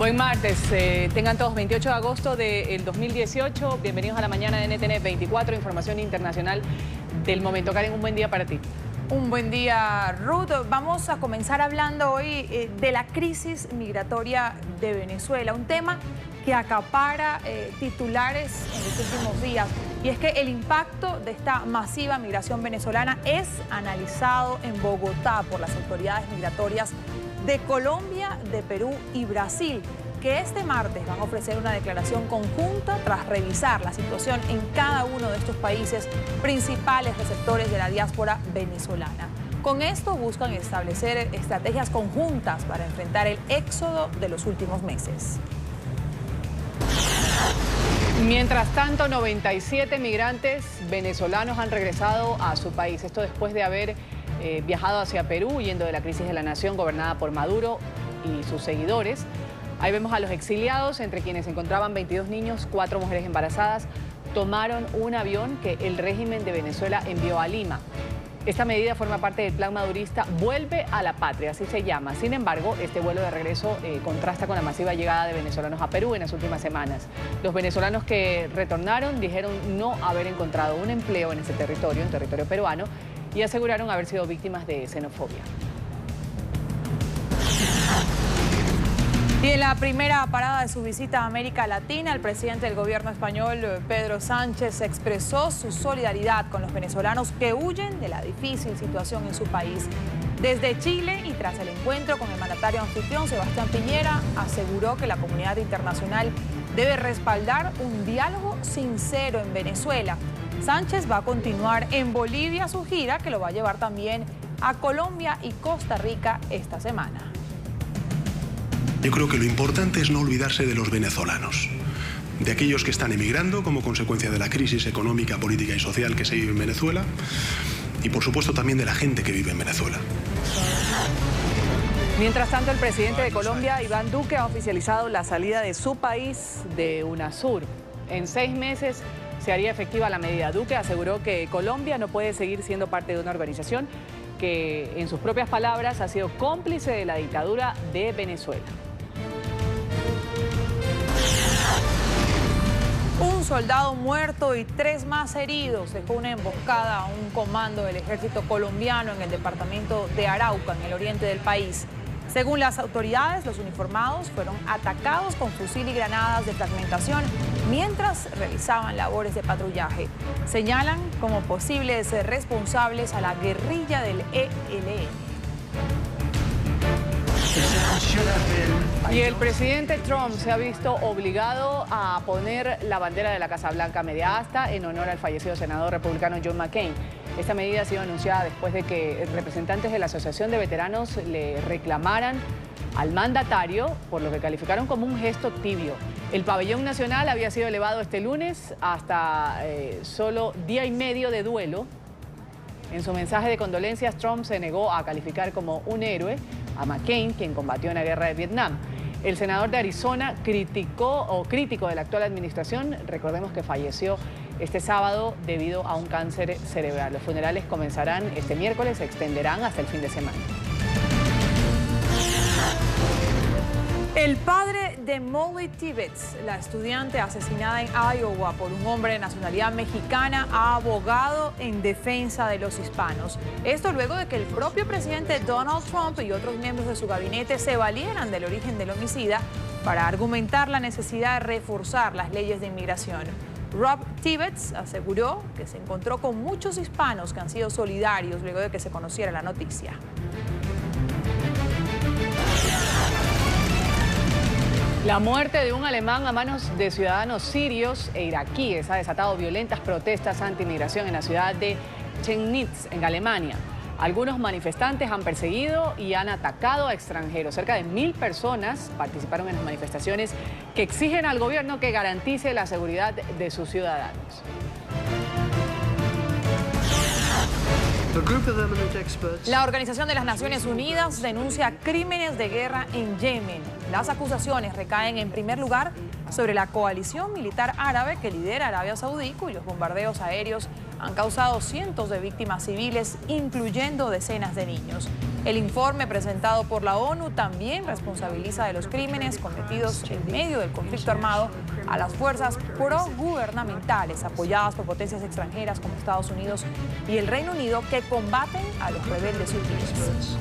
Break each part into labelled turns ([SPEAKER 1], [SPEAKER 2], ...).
[SPEAKER 1] Buen martes, tengan todos 28 de agosto del 2018, bienvenidos a la mañana de NTN 24, información internacional del momento. Karen, un buen día para ti.
[SPEAKER 2] Un buen día, Ruth. Vamos a comenzar hablando hoy de la crisis migratoria de Venezuela, un tema que acapara titulares en los últimos días. Y es que el impacto de esta masiva migración venezolana es analizado en Bogotá por las autoridades migratorias de Colombia, de Perú y Brasil, que este martes van a ofrecer una declaración conjunta tras revisar la situación en cada uno de estos países principales receptores de la diáspora venezolana. Con esto buscan establecer estrategias conjuntas para enfrentar el éxodo de los últimos meses.
[SPEAKER 1] Mientras tanto, 97 migrantes venezolanos han regresado a su país. Esto después de haber viajado hacia Perú, huyendo de la crisis de la nación gobernada por Maduro y sus seguidores. Ahí vemos a los exiliados, entre quienes se encontraban 22 niños, 4 mujeres embarazadas. Tomaron un avión que el régimen de Venezuela envió a Lima. Esta medida forma parte del plan madurista Vuelve a la Patria, así se llama. Sin embargo, este vuelo de regreso contrasta con la masiva llegada de venezolanos a Perú en las últimas semanas. Los venezolanos que retornaron dijeron no haber encontrado un empleo en ese territorio, en territorio peruano, y aseguraron haber sido víctimas de xenofobia.
[SPEAKER 2] Y en la primera parada de su visita a América Latina, el presidente del gobierno español, Pedro Sánchez, expresó su solidaridad con los venezolanos que huyen de la difícil situación en su país. Desde Chile y tras el encuentro con el mandatario anfitrión, Sebastián Piñera, aseguró que la comunidad internacional debe respaldar un diálogo sincero en Venezuela. Sánchez va a continuar en Bolivia su gira, que lo va a llevar también a Colombia y Costa Rica esta semana.
[SPEAKER 3] Yo creo que lo importante es no olvidarse de los venezolanos, de aquellos que están emigrando como consecuencia de la crisis económica, política y social que se vive en Venezuela, y por supuesto también de la gente que vive en Venezuela.
[SPEAKER 1] Mientras tanto, el presidente de Colombia, Iván Duque, ha oficializado la salida de su país de UNASUR. En 6 meses se haría efectiva la medida. Duque aseguró que Colombia no puede seguir siendo parte de una organización que, en sus propias palabras, ha sido cómplice de la dictadura de Venezuela.
[SPEAKER 2] Un soldado muerto y 3 más heridos dejó una emboscada a un comando del ejército colombiano en el departamento de Arauca, en el oriente del país. Según las autoridades, los uniformados fueron atacados con fusil y granadas de fragmentación mientras realizaban labores de patrullaje. Señalan como posibles responsables a la guerrilla del ELN.
[SPEAKER 1] Y el presidente Trump se ha visto obligado a poner la bandera de la Casa Blanca media asta en honor al fallecido senador republicano John McCain. Esta medida ha sido anunciada después de que representantes de la Asociación de Veteranos le reclamaran al mandatario por lo que calificaron como un gesto tibio. El pabellón nacional había sido elevado este lunes hasta solo día y medio de duelo. En su mensaje de condolencias, Trump se negó a calificar como un héroe a McCain, quien combatió en la guerra de Vietnam. El senador de Arizona crítico de la actual administración, recordemos que falleció este sábado debido a un cáncer cerebral. Los funerales comenzarán este miércoles, se extenderán hasta el fin de semana.
[SPEAKER 2] El padre de Molly Tibbetts, la estudiante asesinada en Iowa por un hombre de nacionalidad mexicana, ha abogado en defensa de los hispanos. Esto luego de que el propio presidente Donald Trump y otros miembros de su gabinete se valieran del origen del homicida para argumentar la necesidad de reforzar las leyes de inmigración. Rob Tibbetts aseguró que se encontró con muchos hispanos que han sido solidarios luego de que se conociera la noticia.
[SPEAKER 1] La muerte de un alemán a manos de ciudadanos sirios e iraquíes ha desatado violentas protestas anti-inmigración en la ciudad de Chemnitz, en Alemania. Algunos manifestantes han perseguido y han atacado a extranjeros. Cerca de 1000 personas participaron en las manifestaciones que exigen al gobierno que garantice la seguridad de sus ciudadanos.
[SPEAKER 2] La Organización de las Naciones Unidas denuncia crímenes de guerra en Yemen. Las acusaciones recaen en primer lugar sobre la coalición militar árabe que lidera Arabia Saudí, cuyos bombardeos aéreos han causado cientos de víctimas civiles, incluyendo decenas de niños. El informe presentado por la ONU también responsabiliza de los crímenes cometidos en medio del conflicto armado a las fuerzas progubernamentales apoyadas por potencias extranjeras como Estados Unidos y el Reino Unido, que combaten a los rebeldes hutíes.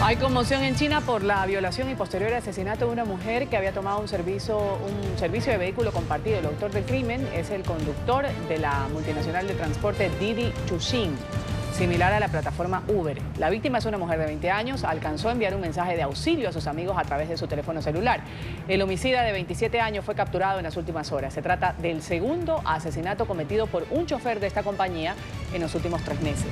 [SPEAKER 1] Hay conmoción en China por la violación y posterior asesinato de una mujer que había tomado un servicio de vehículo compartido. El autor del crimen es el conductor de la multinacional de transporte Didi Chuxing, similar a la plataforma Uber. La víctima es una mujer de 20 años, alcanzó a enviar un mensaje de auxilio a sus amigos a través de su teléfono celular. El homicida de 27 años fue capturado en las últimas horas. Se trata del segundo asesinato cometido por un chofer de esta compañía en los últimos 3 meses.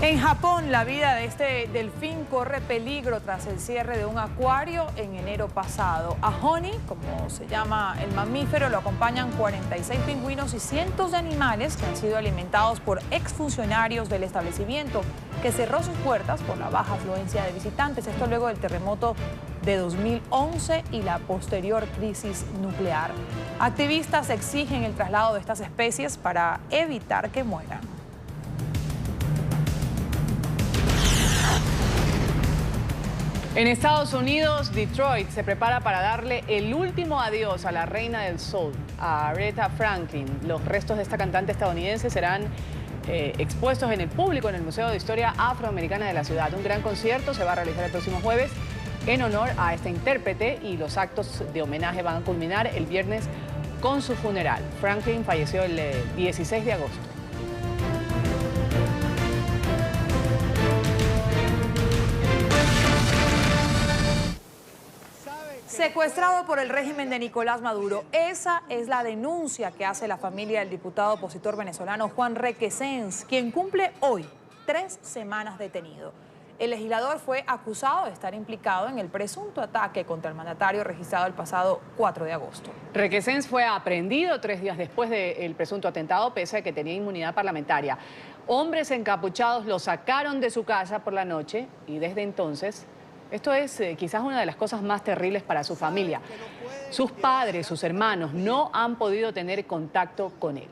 [SPEAKER 2] En Japón, la vida de este delfín corre peligro tras el cierre de un acuario en enero pasado. A Honey, como se llama el mamífero, lo acompañan 46 pingüinos y cientos de animales que han sido alimentados por exfuncionarios del establecimiento, que cerró sus puertas por la baja afluencia de visitantes. Esto luego del terremoto de 2011 y la posterior crisis nuclear. Activistas exigen el traslado de estas especies para evitar que mueran.
[SPEAKER 1] En Estados Unidos, Detroit se prepara para darle el último adiós a la reina del soul, a Aretha Franklin. Los restos de esta cantante estadounidense serán expuestos en el público en el Museo de Historia Afroamericana de la ciudad. Un gran concierto se va a realizar el próximo jueves en honor a esta intérprete y los actos de homenaje van a culminar el viernes con su funeral. Franklin falleció el 16 de agosto.
[SPEAKER 2] Secuestrado por el régimen de Nicolás Maduro. Esa es la denuncia que hace la familia del diputado opositor venezolano Juan Requesens, quien cumple hoy 3 semanas detenido. El legislador fue acusado de estar implicado en el presunto ataque contra el mandatario registrado el pasado 4 de agosto.
[SPEAKER 1] Requesens fue aprehendido 3 días después del presunto atentado, pese a que tenía inmunidad parlamentaria. Hombres encapuchados lo sacaron de su casa por la noche y desde entonces... Esto es quizás una de las cosas más terribles para su familia. Sus padres, sus hermanos, no han podido tener contacto con él.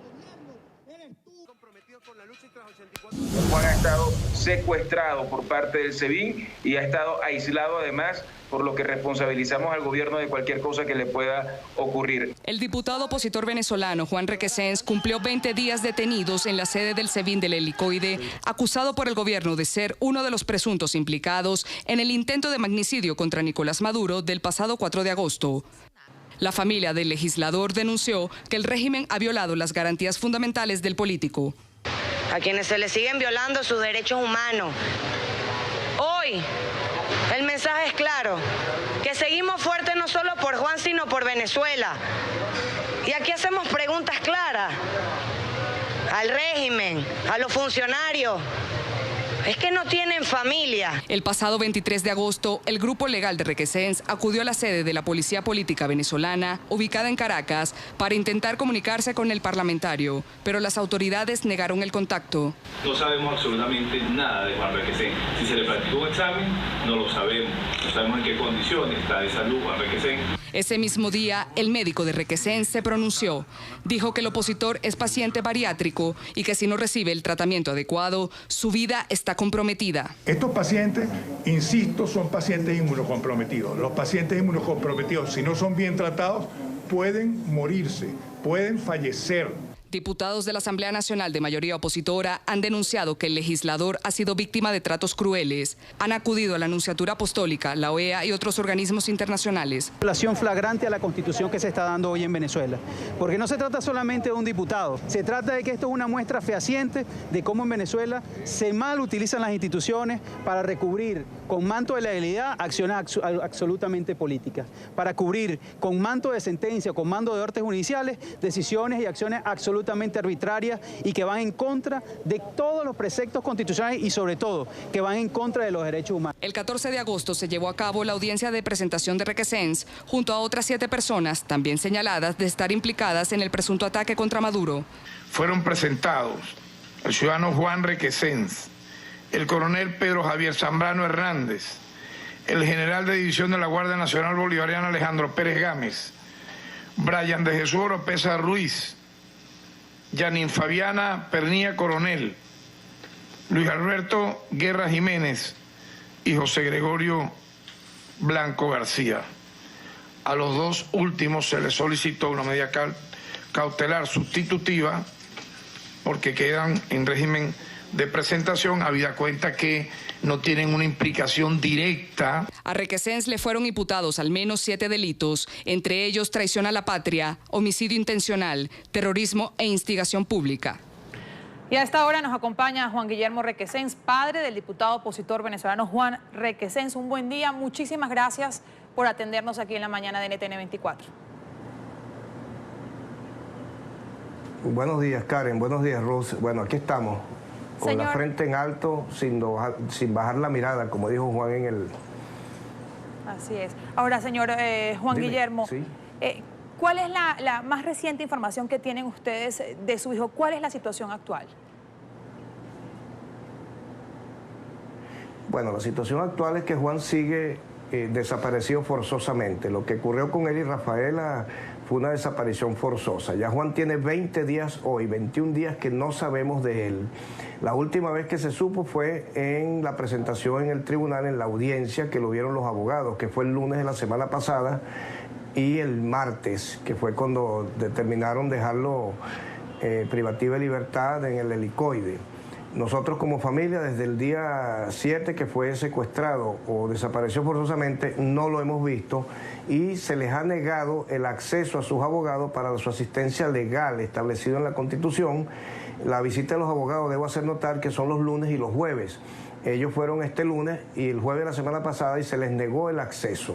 [SPEAKER 4] Juan ha estado secuestrado por parte del SEBIN y ha estado aislado además, por lo que responsabilizamos al gobierno de cualquier cosa que le pueda ocurrir.
[SPEAKER 5] El diputado opositor venezolano Juan Requesens cumplió 20 días detenidos en la sede del SEBIN del Helicoide, acusado por el gobierno de ser uno de los presuntos implicados en el intento de magnicidio contra Nicolás Maduro del pasado 4 de agosto. La familia del legislador denunció que el régimen ha violado las garantías fundamentales del político.
[SPEAKER 6] A quienes se les siguen violando sus derechos humanos. Hoy, el mensaje es claro, que seguimos fuertes no solo por Juan, sino por Venezuela. Y aquí hacemos preguntas claras al régimen, a los funcionarios. Es que no tienen familia.
[SPEAKER 5] El pasado 23 de agosto, el grupo legal de Requesens acudió a la sede de la Policía Política venezolana, ubicada en Caracas, para intentar comunicarse con el parlamentario, pero las autoridades negaron el contacto.
[SPEAKER 7] No sabemos absolutamente nada de Juan Requesens. Si se le practicó un examen, no lo sabemos. No sabemos en qué condiciones está de salud Juan Requesens.
[SPEAKER 5] Ese mismo día, el médico de Requesens se pronunció. Dijo que el opositor es paciente bariátrico y que si no recibe el tratamiento adecuado, su vida está comprometida.
[SPEAKER 8] Estos pacientes, insisto, son pacientes inmunocomprometidos. Los pacientes inmunocomprometidos, si no son bien tratados, pueden morirse, pueden fallecer.
[SPEAKER 5] Diputados de la Asamblea Nacional de mayoría opositora han denunciado que el legislador ha sido víctima de tratos crueles. Han acudido a la Nunciatura Apostólica, la OEA y otros organismos internacionales.
[SPEAKER 9] Violación flagrante a la Constitución que se está dando hoy en Venezuela. Porque no se trata solamente de un diputado, se trata de que esto es una muestra fehaciente de cómo en Venezuela se mal utilizan las instituciones para recubrir con manto de legalidad acciones absolutamente políticas, para cubrir con manto de sentencia, con mando de órdenes judiciales, decisiones y acciones absolutamente arbitrarias y que van en contra de todos los preceptos constitucionales y sobre todo que van en contra de los derechos humanos.
[SPEAKER 5] El 14 de agosto se llevó a cabo la audiencia de presentación de Requesens junto a otras 7 personas también señaladas de estar implicadas en el presunto ataque contra Maduro.
[SPEAKER 10] Fueron presentados el ciudadano Juan Requesens, el coronel Pedro Javier Zambrano Hernández, el general de división de la Guardia Nacional Bolivariana Alejandro Pérez Gámez, Brian de Jesús Oropesa Ruiz, Yanin Fabiana Pernilla Coronel, Luis Alberto Guerra Jiménez y José Gregorio Blanco García. A los dos últimos se les solicitó una medida cautelar sustitutiva porque quedan en régimen de presentación, habida cuenta que no tienen una implicación directa.
[SPEAKER 5] A Requesens le fueron imputados al menos 7 delitos, entre ellos traición a la patria, homicidio intencional, terrorismo e instigación pública.
[SPEAKER 2] Y a esta hora nos acompaña Juan Guillermo Requesens, padre del diputado opositor venezolano Juan Requesens. Un buen día, muchísimas gracias por atendernos aquí en la mañana de NTN 24.
[SPEAKER 11] Buenos días, Karen. Buenos días, Ruth. Bueno, aquí estamos, con
[SPEAKER 2] Señor,
[SPEAKER 11] la frente en alto, sin bajar la mirada, como dijo Juan en el...
[SPEAKER 2] Así es. Ahora, señor Juan
[SPEAKER 11] Dime.
[SPEAKER 2] Guillermo,
[SPEAKER 11] Sí.
[SPEAKER 2] ¿Cuál es la más reciente información que tienen ustedes de su hijo? ¿Cuál es la situación actual?
[SPEAKER 11] Bueno, la situación actual es que Juan sigue desaparecido forzosamente. Lo que ocurrió con él y Rafaela fue una desaparición forzosa. Ya Juan tiene 20 días hoy, 21 días que no sabemos de él. La última vez que se supo fue en la presentación en el tribunal, en la audiencia que lo vieron los abogados, que fue el lunes de la semana pasada, y el martes, que fue cuando determinaron dejarlo privativa de libertad en el helicoide. Nosotros como familia, desde el día 7 que fue secuestrado o desapareció forzosamente, no lo hemos visto y se les ha negado el acceso a sus abogados para su asistencia legal establecido en la Constitución. La visita de los abogados, debo hacer notar que son los lunes y los jueves. Ellos fueron este lunes y el jueves de la semana pasada y se les negó el acceso.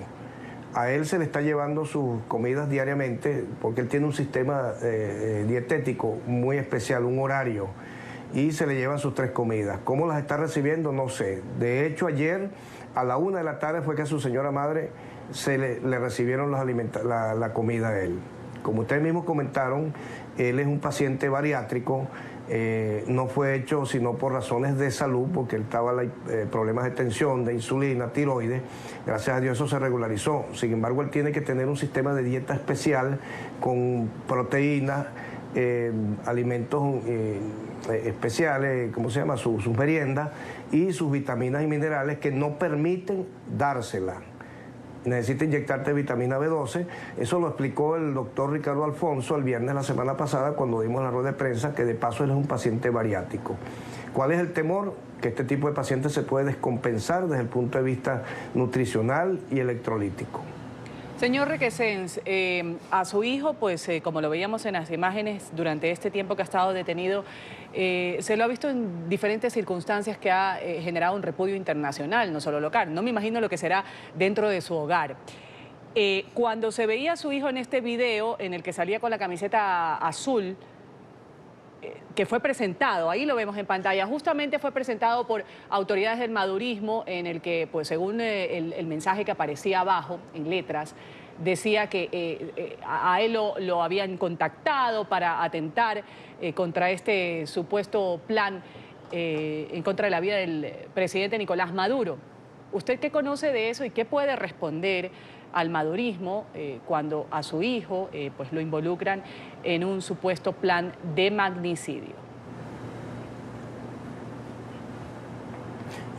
[SPEAKER 11] A él se le está llevando sus comidas diariamente porque él tiene un sistema dietético muy especial, un horario, y se le llevan sus 3 comidas. ¿Cómo las está recibiendo? No sé. De hecho, ayer a la 1 de la tarde fue que a su señora madre le recibieron la comida a él. Como ustedes mismos comentaron, él es un paciente bariátrico. No fue hecho sino por razones de salud, porque él estaba problemas de tensión, de insulina, tiroides. Gracias a Dios eso se regularizó. Sin embargo, él tiene que tener un sistema de dieta especial con proteínas, alimentos especiales, ¿cómo se llama? Sus meriendas y sus vitaminas y minerales que no permiten dársela. Necesita inyectarte vitamina B12. Eso lo explicó el doctor Ricardo Alfonso el viernes de la semana pasada cuando dimos la rueda de prensa, que de paso él es un paciente bariátrico. ¿Cuál es el temor? Que este tipo de pacientes se puede descompensar desde el punto de vista nutricional y electrolítico.
[SPEAKER 1] Señor Requesens, a su hijo, pues como lo veíamos en las imágenes durante este tiempo que ha estado detenido, se lo ha visto en diferentes circunstancias que ha generado un repudio internacional, no solo local. No me imagino lo que será dentro de su hogar. Cuando se veía a su hijo en este video, en el que salía con la camiseta azul, que fue presentado, ahí lo vemos en pantalla, justamente fue presentado por autoridades del madurismo, en el que, pues según el mensaje que aparecía abajo, en letras, decía que a él lo habían contactado para atentar contra este supuesto plan en contra de la vida del presidente Nicolás Maduro. ¿Usted qué conoce de eso y qué puede responder al madurismo cuando a su hijo pues lo involucran en un supuesto plan de magnicidio?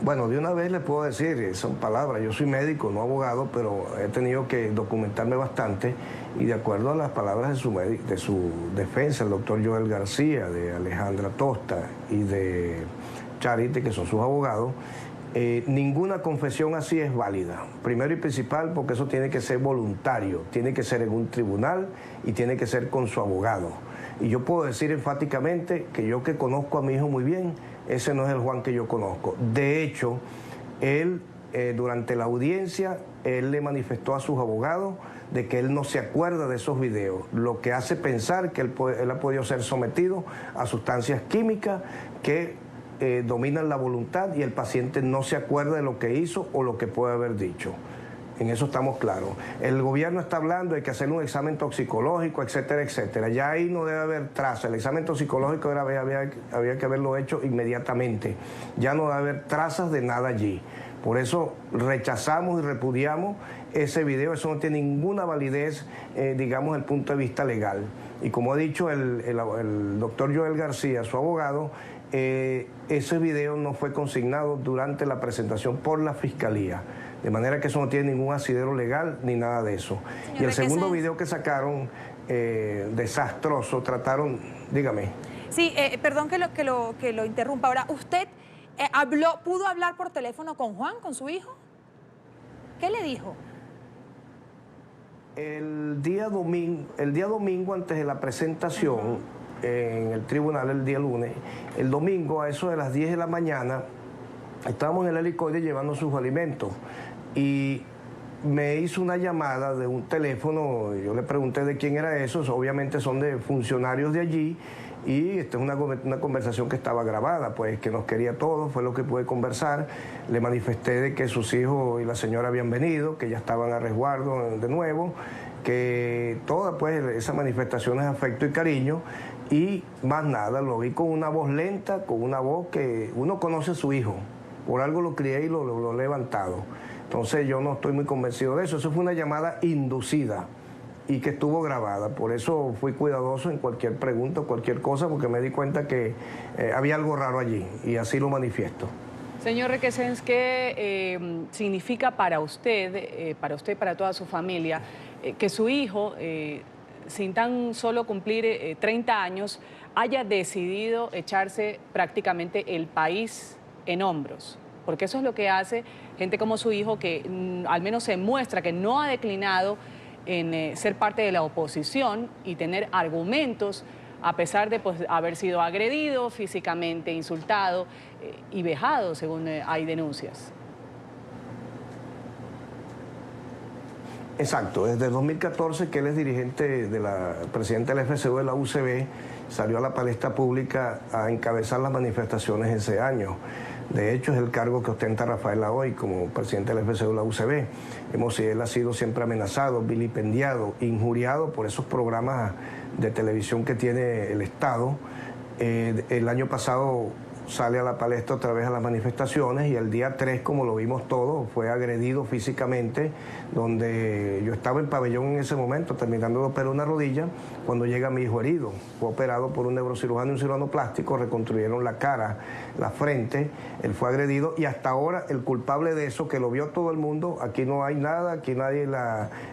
[SPEAKER 11] Bueno, de una vez le puedo decir, son palabras, yo soy médico, no abogado, pero he tenido que documentarme bastante y de acuerdo a las palabras de su defensa, el doctor Joel García, de Alejandra Tosta y de Charity, que son sus abogados, ninguna confesión así es válida. Primero y principal porque eso tiene que ser voluntario, tiene que ser en un tribunal y tiene que ser con su abogado. Y yo puedo decir enfáticamente que yo que conozco a mi hijo muy bien, ese no es el Juan que yo conozco. De hecho, él durante la audiencia, él le manifestó a sus abogados de que él no se acuerda de esos videos, lo que hace pensar que él ha podido ser sometido a sustancias químicas que dominan la voluntad y el paciente no se acuerda de lo que hizo o lo que puede haber dicho. En eso estamos claros. El gobierno está hablando de que hacer un examen toxicológico, etcétera, etcétera. Ya ahí no debe haber traza. El examen toxicológico había que haberlo hecho inmediatamente. Ya no debe haber trazas de nada allí. Por eso rechazamos y repudiamos ese video. Eso no tiene ninguna validez, digamos, desde el punto de vista legal. Y como ha dicho el doctor Joel García, su abogado, ese video no fue consignado durante la presentación por la Fiscalía. De manera que eso no tiene ningún asidero legal ni nada de eso. Y el segundo video que sacaron, desastroso, trataron, dígame.
[SPEAKER 2] Sí, perdón que lo interrumpa. Ahora, ¿usted pudo hablar por teléfono con Juan, con su hijo? ¿Qué le dijo?
[SPEAKER 11] El día domingo antes de la presentación en el tribunal, el día lunes, el domingo a eso de las 10 de la mañana, estábamos en el helicoide llevando sus alimentos y me hizo una llamada de un teléfono. Yo le pregunté de quién era eso, obviamente son de funcionarios de allí, y esta es una conversación que estaba grabada, pues que nos quería todos, fue lo que pude conversar. Le manifesté de que sus hijos y la señora habían venido, que ya estaban a resguardo de nuevo, que todas pues esas manifestaciones de afecto y cariño, y más nada. Lo vi con una voz lenta, con una voz que uno conoce a su hijo, por algo lo crié y lo he levantado. Entonces yo no estoy muy convencido de eso. Eso fue una llamada inducida y que estuvo grabada. Por eso fui cuidadoso en cualquier pregunta, cualquier cosa, porque me di cuenta que había algo raro allí, y así lo manifiesto.
[SPEAKER 1] Señor Requesens, ¿qué significa para usted, para toda su familia, que su hijo, sin tan solo cumplir 30 años, haya decidido echarse prácticamente el país en hombros? Porque eso es lo que hace gente como su hijo, que al menos se muestra que no ha declinado en ser parte de la oposición y tener argumentos, a pesar de pues, haber sido agredido físicamente, insultado y vejado, según hay denuncias.
[SPEAKER 11] Exacto, desde 2014 que él es dirigente presidente del FCU de la UCB, salió a la palestra pública a encabezar las manifestaciones ese año. De hecho, es el cargo que ostenta Rafaela hoy como presidente del FCU de la UCB. Él ha sido siempre amenazado, vilipendiado, injuriado por esos programas de televisión que tiene el Estado. El año pasado sale a la palestra otra vez a las manifestaciones, y el día 3, como lo vimos todos, fue agredido físicamente, donde yo estaba en pabellón en ese momento, terminando de operar una rodilla, cuando llega mi hijo herido. Fue operado por un neurocirujano y un cirujano plástico, reconstruyeron la cara, la frente, él fue agredido, y hasta ahora el culpable de eso, que lo vio todo el mundo, aquí no hay nada, aquí nadie,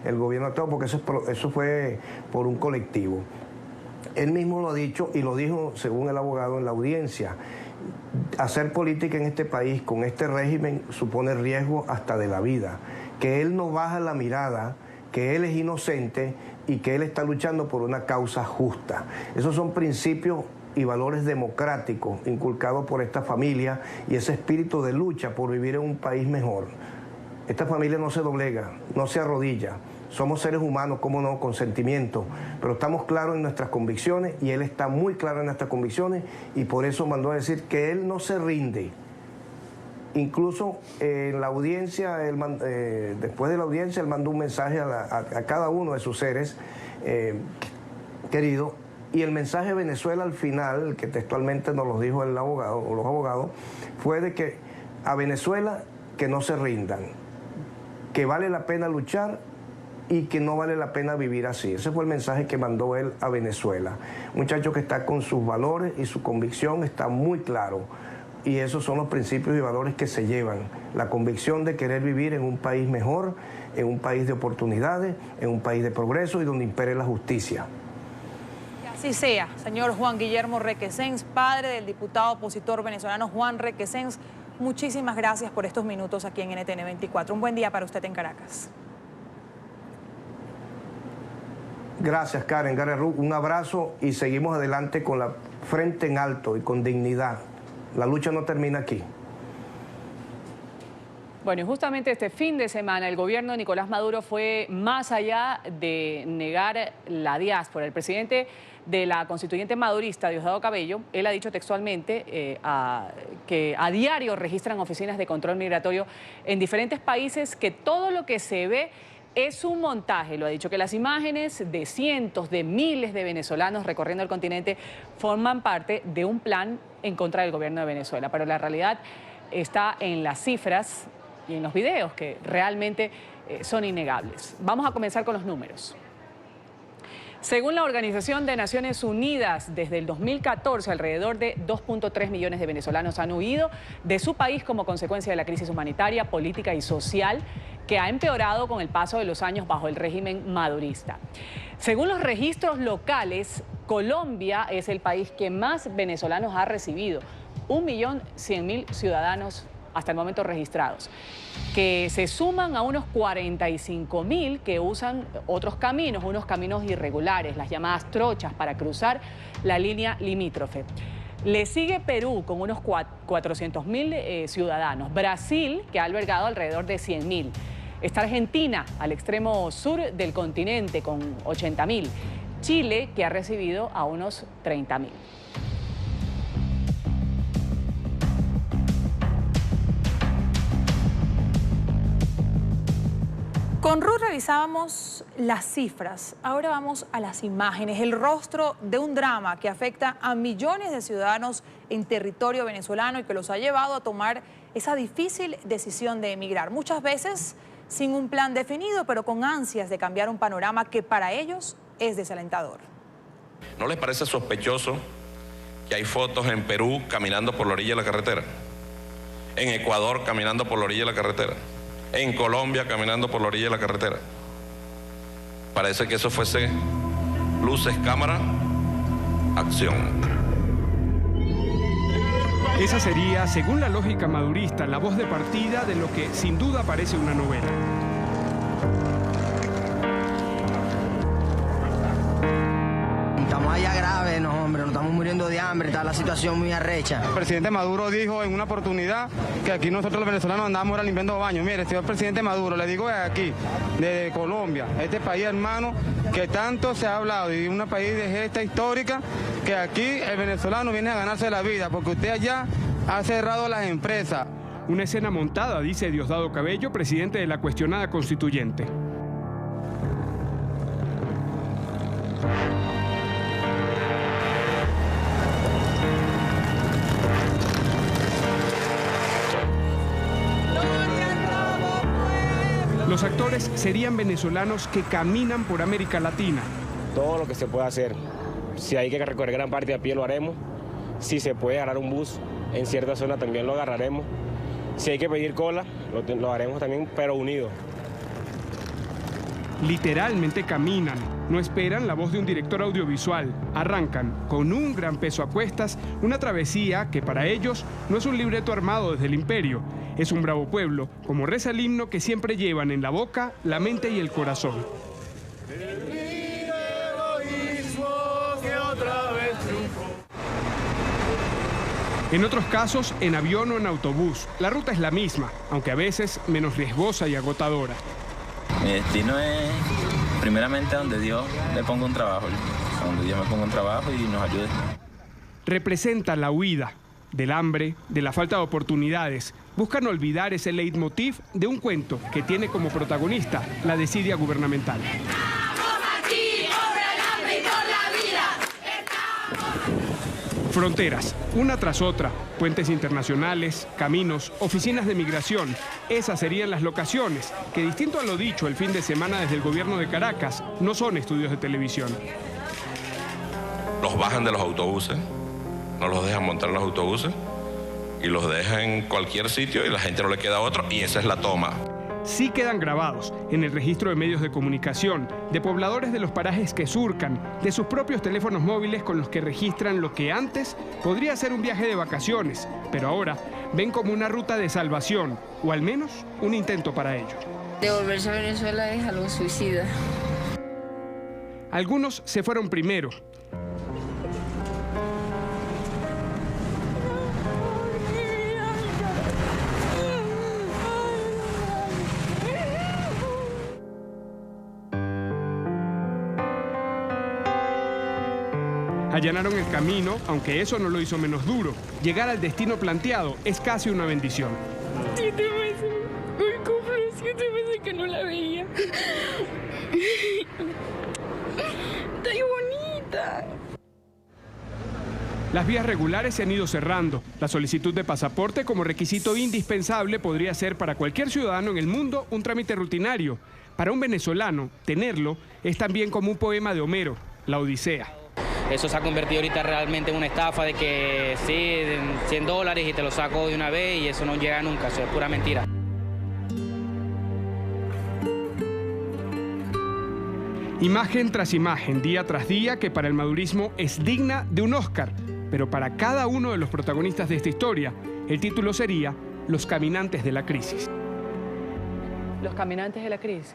[SPEAKER 11] el gobierno actuó, porque eso fue por un colectivo. Él mismo lo ha dicho, y lo dijo según el abogado en la audiencia: hacer política en este país con este régimen supone riesgo hasta de la vida, que él no baja la mirada, que él es inocente y que él está luchando por una causa justa. Esos son principios y valores democráticos inculcados por esta familia, y ese espíritu de lucha por vivir en un país mejor. Esta familia no se doblega, no se arrodilla. Somos seres humanos, cómo no, con sentimientos, pero estamos claros en nuestras convicciones, y él está muy claro en nuestras convicciones, y por eso mandó a decir que él no se rinde. Incluso en la audiencia, después de la audiencia, él mandó un mensaje a cada uno de sus seres queridos, y el mensaje de Venezuela al final, que textualmente nos lo dijo el abogado o los abogados, fue de que a Venezuela que no se rindan, que vale la pena luchar y que no vale la pena vivir así. Ese fue el mensaje que mandó él a Venezuela. Un muchacho que está con sus valores y su convicción está muy claro. Y esos son los principios y valores que se llevan. La convicción de querer vivir en un país mejor, en un país de oportunidades, en un país de progreso y donde impere la justicia.
[SPEAKER 2] Que así sea, señor Juan Guillermo Requesens, padre del diputado opositor venezolano Juan Requesens. Muchísimas gracias por estos minutos aquí en NTN 24. Un buen día para usted en Caracas.
[SPEAKER 11] Gracias, Karen Garerú. Un abrazo, y seguimos adelante con la frente en alto y con dignidad. La lucha no termina aquí.
[SPEAKER 1] Bueno, y justamente este fin de semana el gobierno de Nicolás Maduro fue más allá de negar la diáspora. El presidente de la constituyente madurista, Diosdado Cabello, él ha dicho textualmente que a diario registran oficinas de control migratorio en diferentes países, que todo lo que se ve es un montaje. Lo ha dicho, que las imágenes de cientos, de miles de venezolanos recorriendo el continente forman parte de un plan en contra del gobierno de Venezuela. Pero la realidad está en las cifras y en los videos que realmente son innegables. Vamos a comenzar con los números. Según la Organización de Naciones Unidas, desde el 2014 alrededor de 2.3 millones de venezolanos han huido de su país como consecuencia de la crisis humanitaria, política y social que ha empeorado con el paso de los años bajo el régimen madurista. Según los registros locales, Colombia es el país que más venezolanos ha recibido, 1.100.000 ciudadanos hasta el momento registrados, que se suman a unos 45.000 que usan otros caminos, unos caminos irregulares, las llamadas trochas, para cruzar la línea limítrofe. Le sigue Perú con unos 400.000 ciudadanos, Brasil, que ha albergado alrededor de 100.000. Está Argentina, al extremo sur del continente, con 80.000. Chile, que ha recibido a unos 30.000.
[SPEAKER 2] Con Ruth revisábamos las cifras, ahora vamos a las imágenes, el rostro de un drama que afecta a millones de ciudadanos en territorio venezolano y que los ha llevado a tomar esa difícil decisión de emigrar, muchas veces sin un plan definido, pero con ansias de cambiar un panorama que para ellos es desalentador.
[SPEAKER 12] ¿No les parece sospechoso que hay fotos en Perú caminando por la orilla de la carretera? En Ecuador caminando por la orilla de la carretera. En Colombia caminando por la orilla de la carretera. Parece que eso fuese luces, cámara, acción.
[SPEAKER 13] Esa sería, según la lógica madurista, la voz de partida de lo que sin duda parece una novela.
[SPEAKER 14] Estamos allá graves, no hombre, nos estamos muriendo de hambre, está la situación muy arrecha.
[SPEAKER 15] El presidente Maduro dijo en una oportunidad que aquí nosotros los venezolanos andábamos limpiando baños. Mire, señor presidente Maduro, le digo aquí, de Colombia, este país hermano que tanto se ha hablado y un país de gesta histórica, que aquí el venezolano viene a ganarse la vida, porque usted allá ha cerrado las empresas.
[SPEAKER 13] Una escena montada, dice Diosdado Cabello, presidente de la cuestionada constituyente. Los actores serían venezolanos que caminan por América Latina.
[SPEAKER 16] Todo lo que se pueda hacer. Si hay que recorrer gran parte a pie, lo haremos. Si se puede agarrar un bus en cierta zona, también lo agarraremos. Si hay que pedir cola, lo haremos también, pero unidos.
[SPEAKER 13] Literalmente caminan, no esperan la voz de un director audiovisual. Arrancan, con un gran peso a cuestas, una travesía que para ellos no es un libreto armado desde el imperio. Es un bravo pueblo, como reza el himno que siempre llevan en la boca, la mente y el corazón. En otros casos, en avión o en autobús. La ruta es la misma, aunque a veces menos riesgosa y agotadora.
[SPEAKER 17] Mi destino es, primeramente, donde Dios le ponga un trabajo, donde Dios me ponga un trabajo y nos ayude.
[SPEAKER 13] Representa la huida del hambre, de la falta de oportunidades. Buscan olvidar ese leitmotiv de un cuento que tiene como protagonista la desidia gubernamental. Fronteras, una tras otra, puentes internacionales, caminos, oficinas de migración. Esas serían las locaciones, que distinto a lo dicho el fin de semana desde el gobierno de Caracas, no son estudios de televisión.
[SPEAKER 12] Los bajan de los autobuses, no los dejan montar en los autobuses y los dejan en cualquier sitio y la gente no le queda otro y esa es la toma.
[SPEAKER 13] Sí quedan grabados en el registro de medios de comunicación, de pobladores de los parajes que surcan, de sus propios teléfonos móviles con los que registran lo que antes podría ser un viaje de vacaciones, pero ahora ven como una ruta de salvación, o al menos un intento para ellos.
[SPEAKER 18] Devolverse a Venezuela es algo suicida.
[SPEAKER 13] Algunos se fueron primero. Allanaron el camino, aunque eso no lo hizo menos duro. Llegar al destino planteado es casi una bendición.
[SPEAKER 18] 7 meses, hoy cumplo 7 meses que no la veía. Está bonita.
[SPEAKER 13] Las vías regulares se han ido cerrando. La solicitud de pasaporte como requisito indispensable podría ser para cualquier ciudadano en el mundo un trámite rutinario. Para un venezolano, tenerlo es también como un poema de Homero, la Odisea.
[SPEAKER 19] Eso se ha convertido ahorita realmente en una estafa de que sí, $100 y te lo saco de una vez y eso no llega nunca, eso es pura mentira.
[SPEAKER 13] Imagen tras imagen, día tras día, que para el madurismo es digna de un Oscar. Pero para cada uno de los protagonistas de esta historia, el título sería Los caminantes de la crisis.
[SPEAKER 1] Los caminantes de la crisis.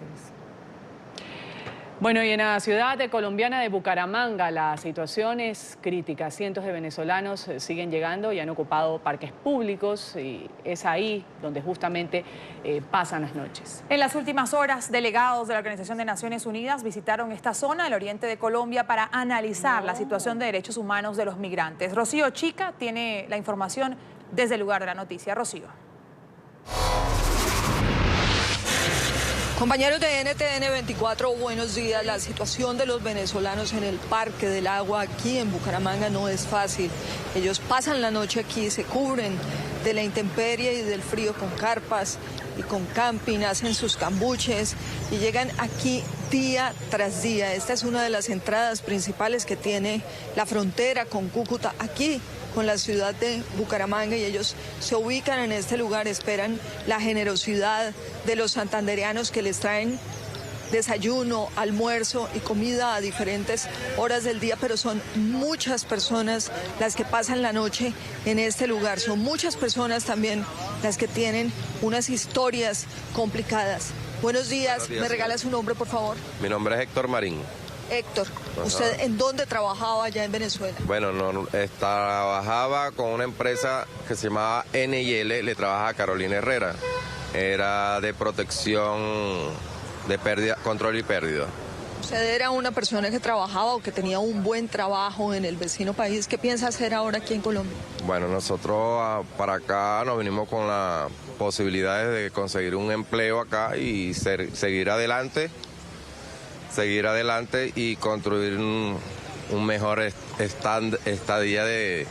[SPEAKER 1] Bueno, y en la ciudad colombiana de Bucaramanga la situación es crítica. Cientos de venezolanos siguen llegando y han ocupado parques públicos y es ahí donde justamente pasan las noches.
[SPEAKER 2] En las últimas horas, delegados de la Organización de Naciones Unidas visitaron esta zona del oriente de Colombia para analizar la situación de derechos humanos de los migrantes. Rocío Chica tiene la información desde el lugar de la noticia. Rocío.
[SPEAKER 20] Compañeros de NTN 24, buenos días. La situación de los venezolanos en el Parque del Agua aquí en Bucaramanga no es fácil. Ellos pasan la noche aquí, se cubren de la intemperie y del frío con carpas y con camping, hacen sus cambuches y llegan aquí día tras día. Esta es una de las entradas principales que tiene la frontera con Cúcuta, aquí con la ciudad de Bucaramanga, y ellos se ubican en este lugar, esperan la generosidad de los santandereanos que les traen desayuno, almuerzo y comida a diferentes horas del día, pero son muchas personas las que pasan la noche en este lugar, son muchas personas también las que tienen unas historias complicadas. Buenos días, ¿me regala su nombre, por favor?
[SPEAKER 21] Mi nombre es Héctor Marín.
[SPEAKER 20] Héctor, ¿usted en dónde trabajaba allá en Venezuela?
[SPEAKER 21] Bueno, trabajaba con una empresa que se llamaba NIL, le trabaja a Carolina Herrera. Era de protección de pérdida, control y pérdida.
[SPEAKER 20] ¿Usted era una persona que trabajaba o que tenía un buen trabajo en el vecino país? ¿Qué piensa hacer ahora aquí en Colombia?
[SPEAKER 21] Bueno, nosotros para acá nos vinimos con las posibilidades de conseguir un empleo acá y seguir adelante y construir un mejor estadía de,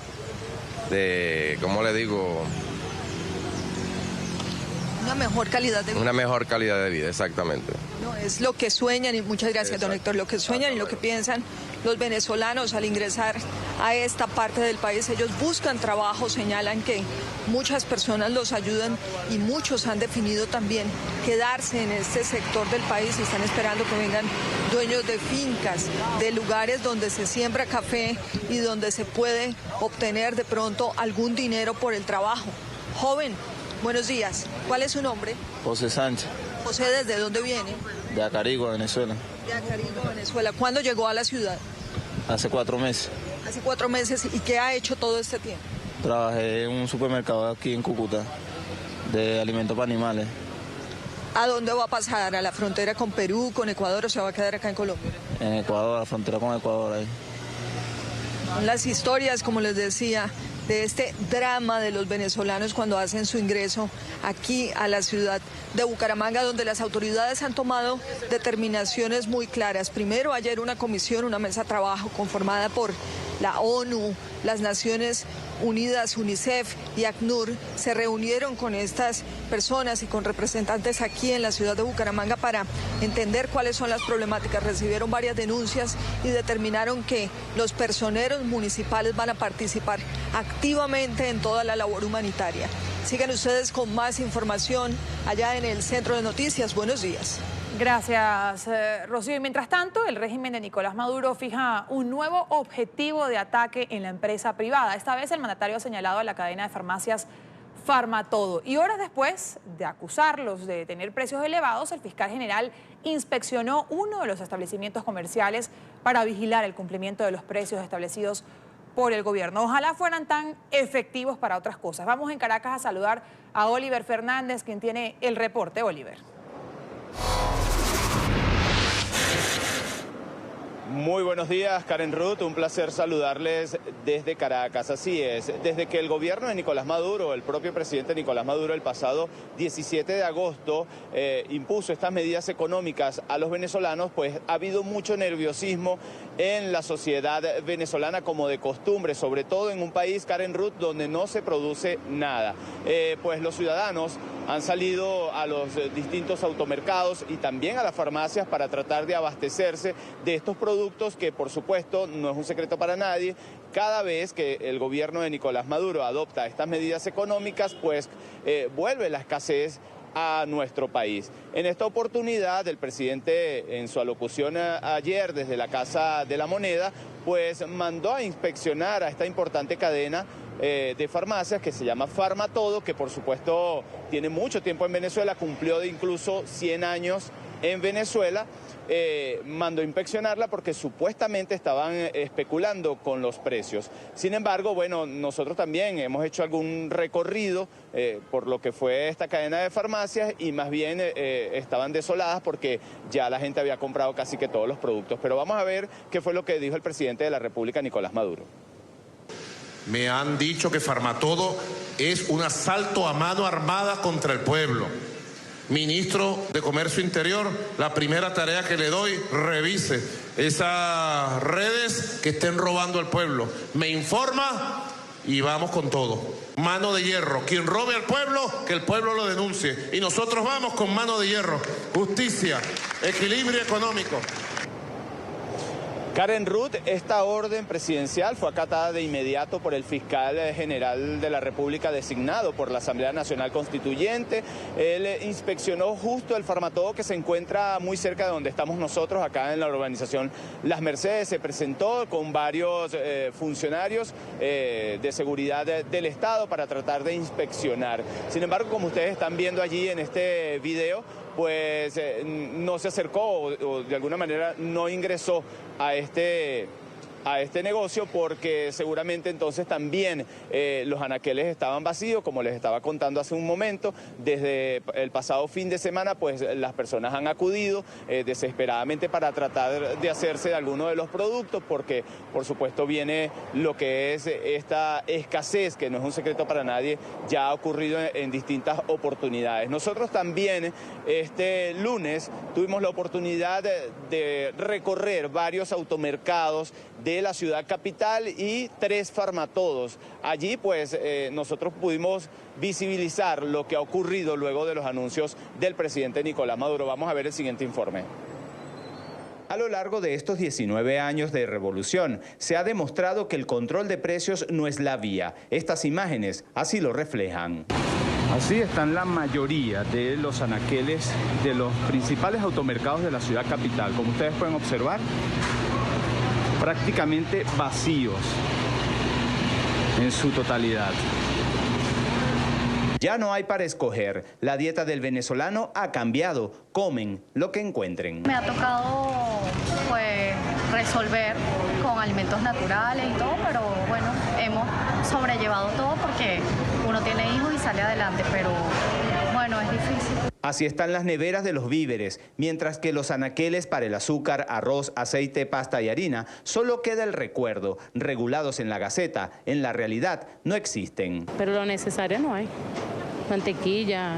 [SPEAKER 21] ¿cómo le digo?
[SPEAKER 20] Una mejor calidad de vida.
[SPEAKER 21] Una mejor calidad de vida, exactamente.
[SPEAKER 20] No, es lo que sueñan, y muchas gracias, don Héctor, lo que sueñan y lo que piensan los venezolanos al ingresar a esta parte del país. Ellos buscan trabajo, señalan que muchas personas los ayudan y muchos han definido también quedarse en este sector del país y están esperando que vengan dueños de fincas, de lugares donde se siembra café y donde se puede obtener de pronto algún dinero por el trabajo. Joven, buenos días. ¿Cuál es su nombre?
[SPEAKER 22] José Sánchez.
[SPEAKER 20] José, ¿desde dónde viene?
[SPEAKER 22] De Acarigua, Venezuela.
[SPEAKER 20] De Acarigua, Venezuela. ¿Cuándo llegó a la ciudad?
[SPEAKER 22] Hace 4 meses.
[SPEAKER 20] Hace 4 meses. ¿Y qué ha hecho todo este tiempo?
[SPEAKER 22] Trabajé en un supermercado aquí en Cúcuta, de alimentos para animales.
[SPEAKER 20] ¿A dónde va a pasar? ¿A la frontera con Perú, con Ecuador, o se va a quedar acá en Colombia?
[SPEAKER 22] En Ecuador, a la frontera con Ecuador ahí.
[SPEAKER 20] Son las historias, como les decía, de este drama de los venezolanos cuando hacen su ingreso aquí a la ciudad de Bucaramanga, donde las autoridades han tomado determinaciones muy claras. Primero, ayer una comisión, una mesa de trabajo conformada por la ONU, las Naciones Unidas, UNICEF y ACNUR se reunieron con estas personas y con representantes aquí en la ciudad de Bucaramanga para entender cuáles son las problemáticas. Recibieron varias denuncias y determinaron que los personeros municipales van a participar activamente en toda la labor humanitaria. Sigan ustedes con más información allá en el Centro de Noticias. Buenos días.
[SPEAKER 2] Gracias, Rocío. Y mientras tanto, el régimen de Nicolás Maduro fija un nuevo objetivo de ataque en la empresa privada. Esta vez el mandatario ha señalado a la cadena de farmacias Farmatodo. Y horas después de acusarlos de tener precios elevados, el fiscal general inspeccionó uno de los establecimientos comerciales para vigilar el cumplimiento de los precios establecidos por el gobierno. Ojalá fueran tan efectivos para otras cosas. Vamos en Caracas a saludar a Oliver Fernández, quien tiene el reporte. Oliver.
[SPEAKER 3] Muy buenos días, Karen Ruth, un placer saludarles desde Caracas. Así es, desde que el gobierno de Nicolás Maduro, el propio presidente Nicolás Maduro, el pasado 17 de agosto impuso estas medidas económicas a los venezolanos, pues ha habido mucho nerviosismo en la sociedad venezolana como de costumbre, sobre todo en un país, Karen Ruth, donde no se produce nada. Pues los ciudadanos han salido a los distintos automercados y también a las farmacias para tratar de abastecerse de estos productos que, por supuesto, no es un secreto para nadie. Cada vez que el gobierno de Nicolás Maduro adopta estas medidas económicas, pues vuelve la escasez a nuestro país. En esta oportunidad, el presidente, en su alocución ayer desde la Casa de la Moneda, pues mandó a inspeccionar a esta importante cadena de farmacias que se llama Farmatodo, que por supuesto tiene mucho tiempo en Venezuela, cumplió de incluso 100 años en Venezuela. Mandó a inspeccionarla porque supuestamente estaban especulando con los precios. Sin embargo, bueno, nosotros también hemos hecho algún recorrido por lo que fue esta cadena de farmacias y más bien estaban desoladas porque ya la gente había comprado casi que todos los productos. Pero vamos a ver qué fue lo que dijo el presidente de la República, Nicolás Maduro.
[SPEAKER 4] Me han dicho que Farmatodo es un asalto a mano armada contra el pueblo. Ministro de Comercio Interior, la primera tarea que le doy, revise esas redes que estén robando al pueblo. Me informa y vamos con todo. Mano de hierro. Quien robe al pueblo, que el pueblo lo denuncie. Y nosotros vamos con mano de hierro. Justicia, equilibrio económico.
[SPEAKER 3] Karen Ruth, esta orden presidencial fue acatada de inmediato por el fiscal general de la República designado por la Asamblea Nacional Constituyente. Él inspeccionó justo el Farmatodo que se encuentra muy cerca de donde estamos nosotros, acá en la urbanización Las Mercedes. Se presentó con varios funcionarios de seguridad del Estado para tratar de inspeccionar. Sin embargo, como ustedes están viendo allí en este video, pues no se acercó o de alguna manera no ingresó a este negocio porque seguramente entonces también los anaqueles estaban vacíos, como les estaba contando hace un momento. Desde el pasado fin de semana pues las personas han acudido desesperadamente para tratar de hacerse de alguno de los productos porque por supuesto viene lo que es esta escasez, que no es un secreto para nadie, ya ha ocurrido en distintas oportunidades. Nosotros también este lunes tuvimos la oportunidad de recorrer varios automercados de la ciudad capital y 3 farmatodos. Allí pues nosotros pudimos visibilizar lo que ha ocurrido luego de los anuncios del presidente Nicolás Maduro. Vamos a ver el siguiente informe.
[SPEAKER 23] A lo largo de estos 19 años de revolución, se ha demostrado que el control de precios no es la vía. Estas imágenes así lo reflejan.
[SPEAKER 24] Así están la mayoría de los anaqueles de los principales automercados de la ciudad capital. Como ustedes pueden observar, prácticamente vacíos en su totalidad.
[SPEAKER 23] Ya no hay para escoger. La dieta del venezolano ha cambiado. Comen lo que encuentren.
[SPEAKER 25] Me ha tocado pues resolver con alimentos naturales y todo, pero bueno, hemos sobrellevado todo porque uno tiene hijos y sale adelante, pero bueno, es difícil.
[SPEAKER 23] Así están las neveras de los víveres, mientras que los anaqueles para el azúcar, arroz, aceite, pasta y harina solo queda el recuerdo, regulados en la Gaceta. En la realidad no existen.
[SPEAKER 26] Pero lo necesario no hay. Mantequilla,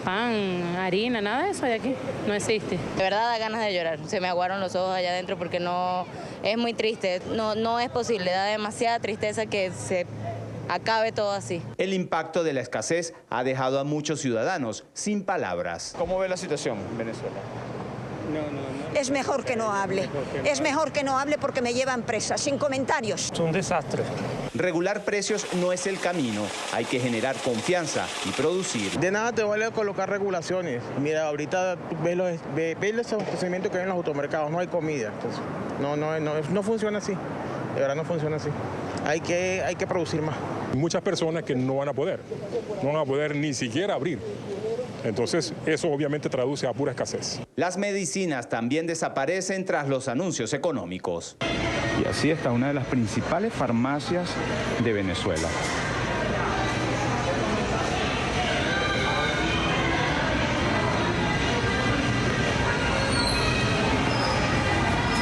[SPEAKER 26] pan, harina, nada de eso hay aquí, no existe.
[SPEAKER 27] De verdad da ganas de llorar, se me aguaron los ojos allá adentro porque no, es muy triste, no es posible, da demasiada tristeza que se acabe todo así.
[SPEAKER 23] El impacto de la escasez ha dejado a muchos ciudadanos sin palabras.
[SPEAKER 3] ¿Cómo ve la situación en Venezuela?
[SPEAKER 28] Es mejor que no hable. Es mejor que no hable porque me llevan presa, sin comentarios.
[SPEAKER 24] Es un desastre.
[SPEAKER 23] Regular precios no es el camino. Hay que generar confianza y producir.
[SPEAKER 15] De nada te vale colocar regulaciones. Mira, ahorita ves los abastecimientos que hay en los automercados, no hay comida. Entonces, no funciona así. De verdad no funciona así. Hay que producir más.
[SPEAKER 29] Muchas personas que no van a poder ni siquiera abrir. Entonces, eso obviamente traduce a pura escasez.
[SPEAKER 23] Las medicinas también desaparecen tras los anuncios económicos.
[SPEAKER 24] Y así está una de las principales farmacias de Venezuela.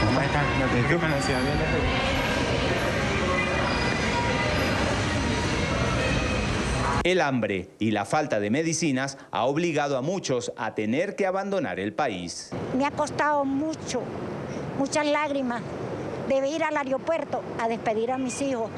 [SPEAKER 30] ¿Cómo están?
[SPEAKER 23] El hambre y la falta de medicinas ha obligado a muchos a tener que abandonar el país.
[SPEAKER 28] Me ha costado mucho, muchas lágrimas de ir al aeropuerto a despedir a mis hijos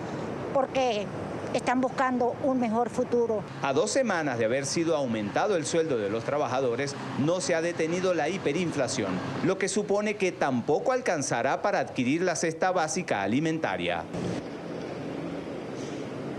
[SPEAKER 28] porque están buscando un mejor futuro.
[SPEAKER 23] A 2 semanas de haber sido aumentado el sueldo de los trabajadores, no se ha detenido la hiperinflación, lo que supone que tampoco alcanzará para adquirir la cesta básica alimentaria.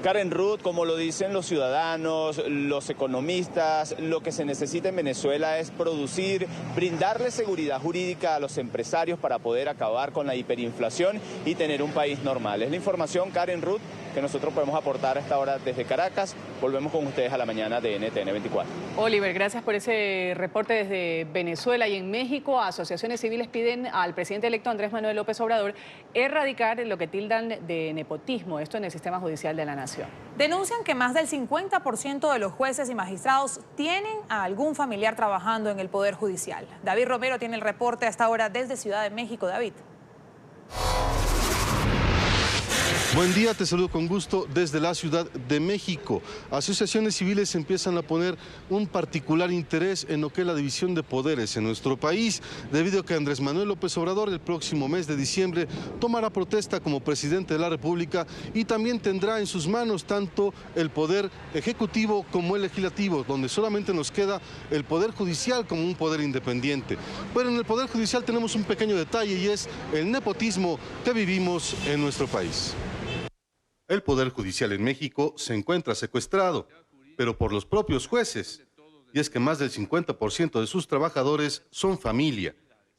[SPEAKER 3] Karen Ruth, como lo dicen los ciudadanos, los economistas, lo que se necesita en Venezuela es producir, brindarle seguridad jurídica a los empresarios para poder acabar con la hiperinflación y tener un país normal. Es la información, Karen Ruth, que nosotros podemos aportar a esta hora desde Caracas. Volvemos con ustedes a la mañana de NTN 24.
[SPEAKER 1] Oliver, gracias por ese reporte desde Venezuela. Y en México, asociaciones civiles piden al presidente electo Andrés Manuel López Obrador erradicar lo que tildan de nepotismo, esto en el sistema judicial de la nación.
[SPEAKER 2] Denuncian que más del 50% de los jueces y magistrados tienen a algún familiar trabajando en el Poder Judicial. David Romero tiene el reporte a esta hora desde Ciudad de México. David.
[SPEAKER 5] Buen día, te saludo con gusto desde la Ciudad de México. Asociaciones civiles empiezan a poner un particular interés en lo que es la división de poderes en nuestro país, debido a que Andrés Manuel López Obrador el próximo mes de diciembre tomará protesta como presidente de la República y también tendrá en sus manos tanto el poder ejecutivo como el legislativo, donde solamente nos queda el poder judicial como un poder independiente. Pero en el poder judicial tenemos un pequeño detalle y es el nepotismo que vivimos en nuestro país. El Poder Judicial en México se encuentra secuestrado, pero por los propios jueces. Y es que más del 50% de sus trabajadores son familia.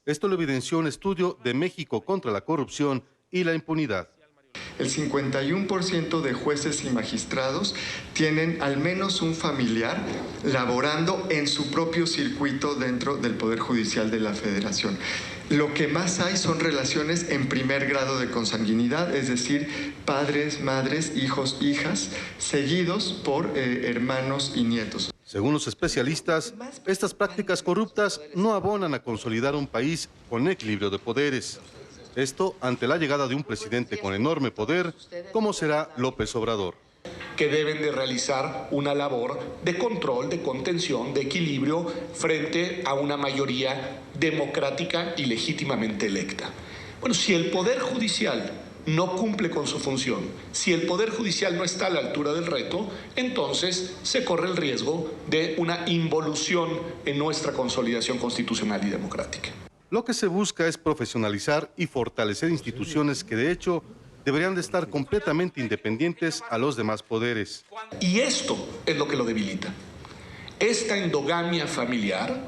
[SPEAKER 5] Esto lo evidenció un estudio de México contra la corrupción y la impunidad.
[SPEAKER 6] El 51% de jueces y magistrados tienen al menos un familiar laborando en su propio circuito dentro del Poder Judicial de la Federación. Lo que más hay son relaciones en primer grado de consanguinidad, es decir, padres, madres, hijos, hijas, seguidos por hermanos y nietos.
[SPEAKER 5] Según los especialistas, estas prácticas corruptas no abonan a consolidar un país con equilibrio de poderes. Esto ante la llegada de un presidente con enorme poder, como será López Obrador.
[SPEAKER 7] Que deben de realizar una labor de control, de contención, de equilibrio frente a una mayoría democrática y legítimamente electa. Bueno, si el Poder Judicial no cumple con su función, si el Poder Judicial no está a la altura del reto, entonces se corre el riesgo de una involución en nuestra consolidación constitucional y democrática.
[SPEAKER 5] Lo que se busca es profesionalizar y fortalecer instituciones que de hecho deberían de estar completamente independientes a los demás poderes.
[SPEAKER 7] Y esto es lo que lo debilita. Esta endogamia familiar,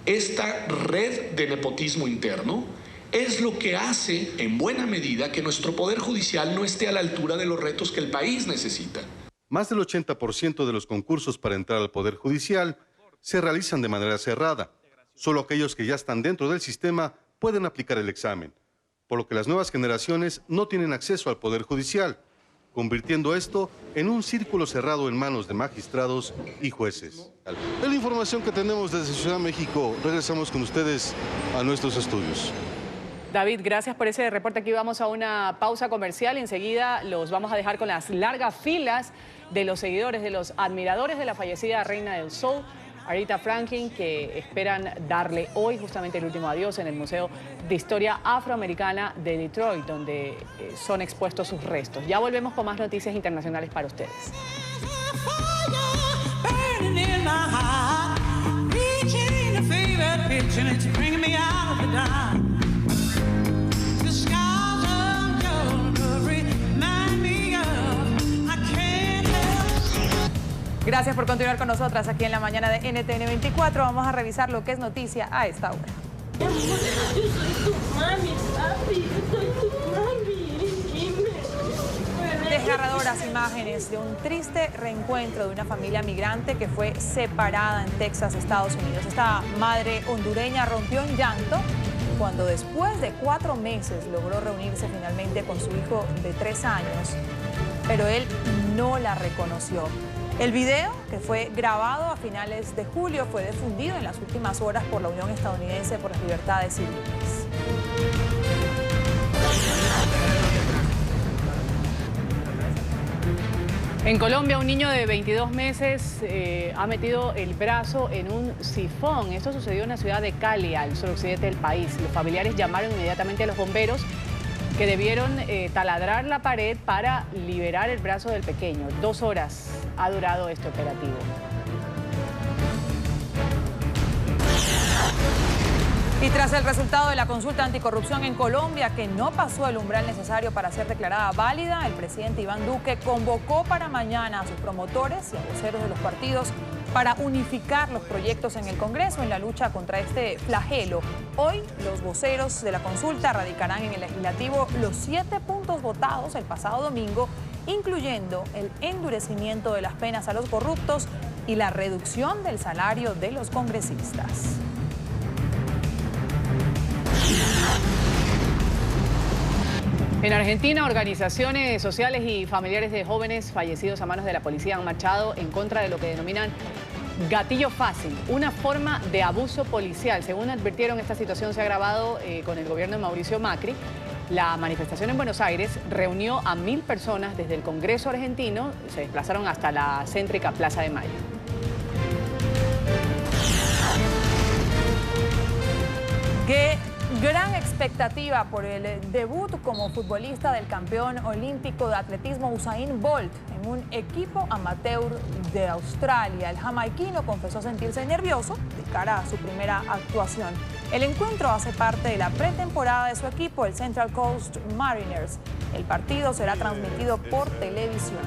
[SPEAKER 7] esta red de nepotismo interno, es lo que hace en buena medida que nuestro Poder Judicial no esté a la altura de los retos que el país necesita.
[SPEAKER 5] Más del 80% de los concursos para entrar al Poder Judicial se realizan de manera cerrada. Solo aquellos que ya están dentro del sistema pueden aplicar el examen, por lo que las nuevas generaciones no tienen acceso al Poder Judicial, convirtiendo esto en un círculo cerrado en manos de magistrados y jueces. Es la información que tenemos desde Ciudad de México. Regresamos con ustedes a nuestros estudios.
[SPEAKER 1] David, gracias por ese reporte. Aquí vamos a una pausa comercial y enseguida los vamos a dejar con las largas filas de los seguidores, de los admiradores de la fallecida Reina del Soul, Aretha Franklin, que esperan darle hoy justamente el último adiós en el Museo de Historia Afroamericana de Detroit, donde son expuestos sus restos. Ya volvemos con más noticias internacionales para ustedes.
[SPEAKER 2] Gracias por continuar con nosotras aquí en la mañana de NTN 24. Vamos a revisar lo que es noticia a esta hora.
[SPEAKER 18] Yo soy tu mami, papi. Yo soy tu mami.
[SPEAKER 2] Desgarradoras imágenes de un triste reencuentro de una familia migrante que fue separada en Texas, Estados Unidos. Esta madre hondureña rompió en llanto cuando después de 4 meses logró reunirse finalmente con su hijo de 3 años, pero él no la reconoció. El video, que fue grabado a finales de julio, fue difundido en las últimas horas por la Unión Estadounidense por las Libertades Civiles.
[SPEAKER 1] En Colombia, un niño de 22 meses ha metido el brazo en un sifón. Esto sucedió en la ciudad de Cali, al suroccidente del país. Los familiares llamaron inmediatamente a los bomberos, que debieron taladrar la pared para liberar el brazo del pequeño. 2 horas ha durado este operativo.
[SPEAKER 2] Y tras el resultado de la consulta anticorrupción en Colombia, que no pasó el umbral necesario para ser declarada válida, el presidente Iván Duque convocó para mañana a sus promotores y a voceros de los partidos para unificar los proyectos en el Congreso en la lucha contra este flagelo. Hoy, los voceros de la consulta radicarán en el legislativo los 7 puntos votados el pasado domingo, incluyendo el endurecimiento de las penas a los corruptos y la reducción del salario de los congresistas.
[SPEAKER 1] En Argentina, organizaciones sociales y familiares de jóvenes fallecidos a manos de la policía han marchado en contra de lo que denominan gatillo fácil, una forma de abuso policial. Según advirtieron, esta situación se ha agravado con el gobierno de Mauricio Macri. La manifestación en Buenos Aires reunió a 1000 personas desde el Congreso argentino, se desplazaron hasta la céntrica Plaza de Mayo.
[SPEAKER 2] ¡Qué gran expectativa por el debut como futbolista del campeón olímpico de atletismo Usain Bolt en un equipo amateur de Australia! El jamaiquino confesó sentirse nervioso de cara a su primera actuación. El encuentro hace parte de la pretemporada de su equipo, el Central Coast Mariners. El partido será transmitido por televisión.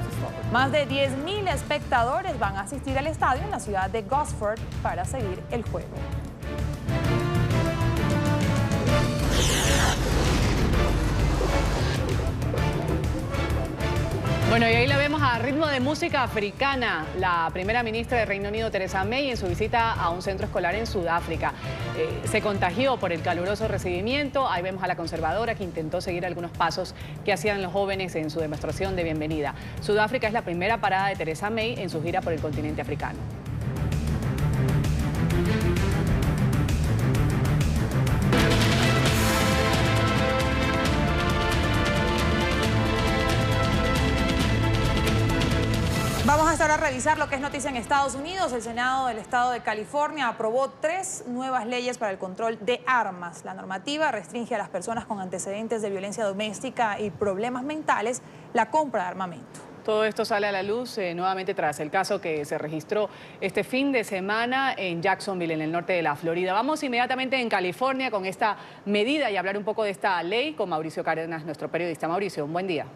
[SPEAKER 2] Más de 10.000 espectadores van a asistir al estadio en la ciudad de Gosford para seguir el juego.
[SPEAKER 1] Bueno, y ahí la vemos a ritmo de música africana, la primera ministra de Reino Unido, Theresa May, en su visita a un centro escolar en Sudáfrica. Se contagió por el caluroso recibimiento. Ahí vemos a la conservadora que intentó seguir algunos pasos que hacían los jóvenes en su demostración de bienvenida. Sudáfrica es la primera parada de Theresa May en su gira por el continente africano.
[SPEAKER 2] Vamos a estar a revisar lo que es noticia en Estados Unidos. El Senado del Estado de California aprobó 3 nuevas leyes para el control de armas. La normativa restringe a las personas con antecedentes de violencia doméstica y problemas mentales la compra de armamento.
[SPEAKER 1] Todo esto sale a la luz nuevamente tras el caso que se registró este fin de semana en Jacksonville, en el norte de la Florida. Vamos inmediatamente en California con esta medida y hablar un poco de esta ley con Mauricio Cárdenas, nuestro periodista. Mauricio, un buen día.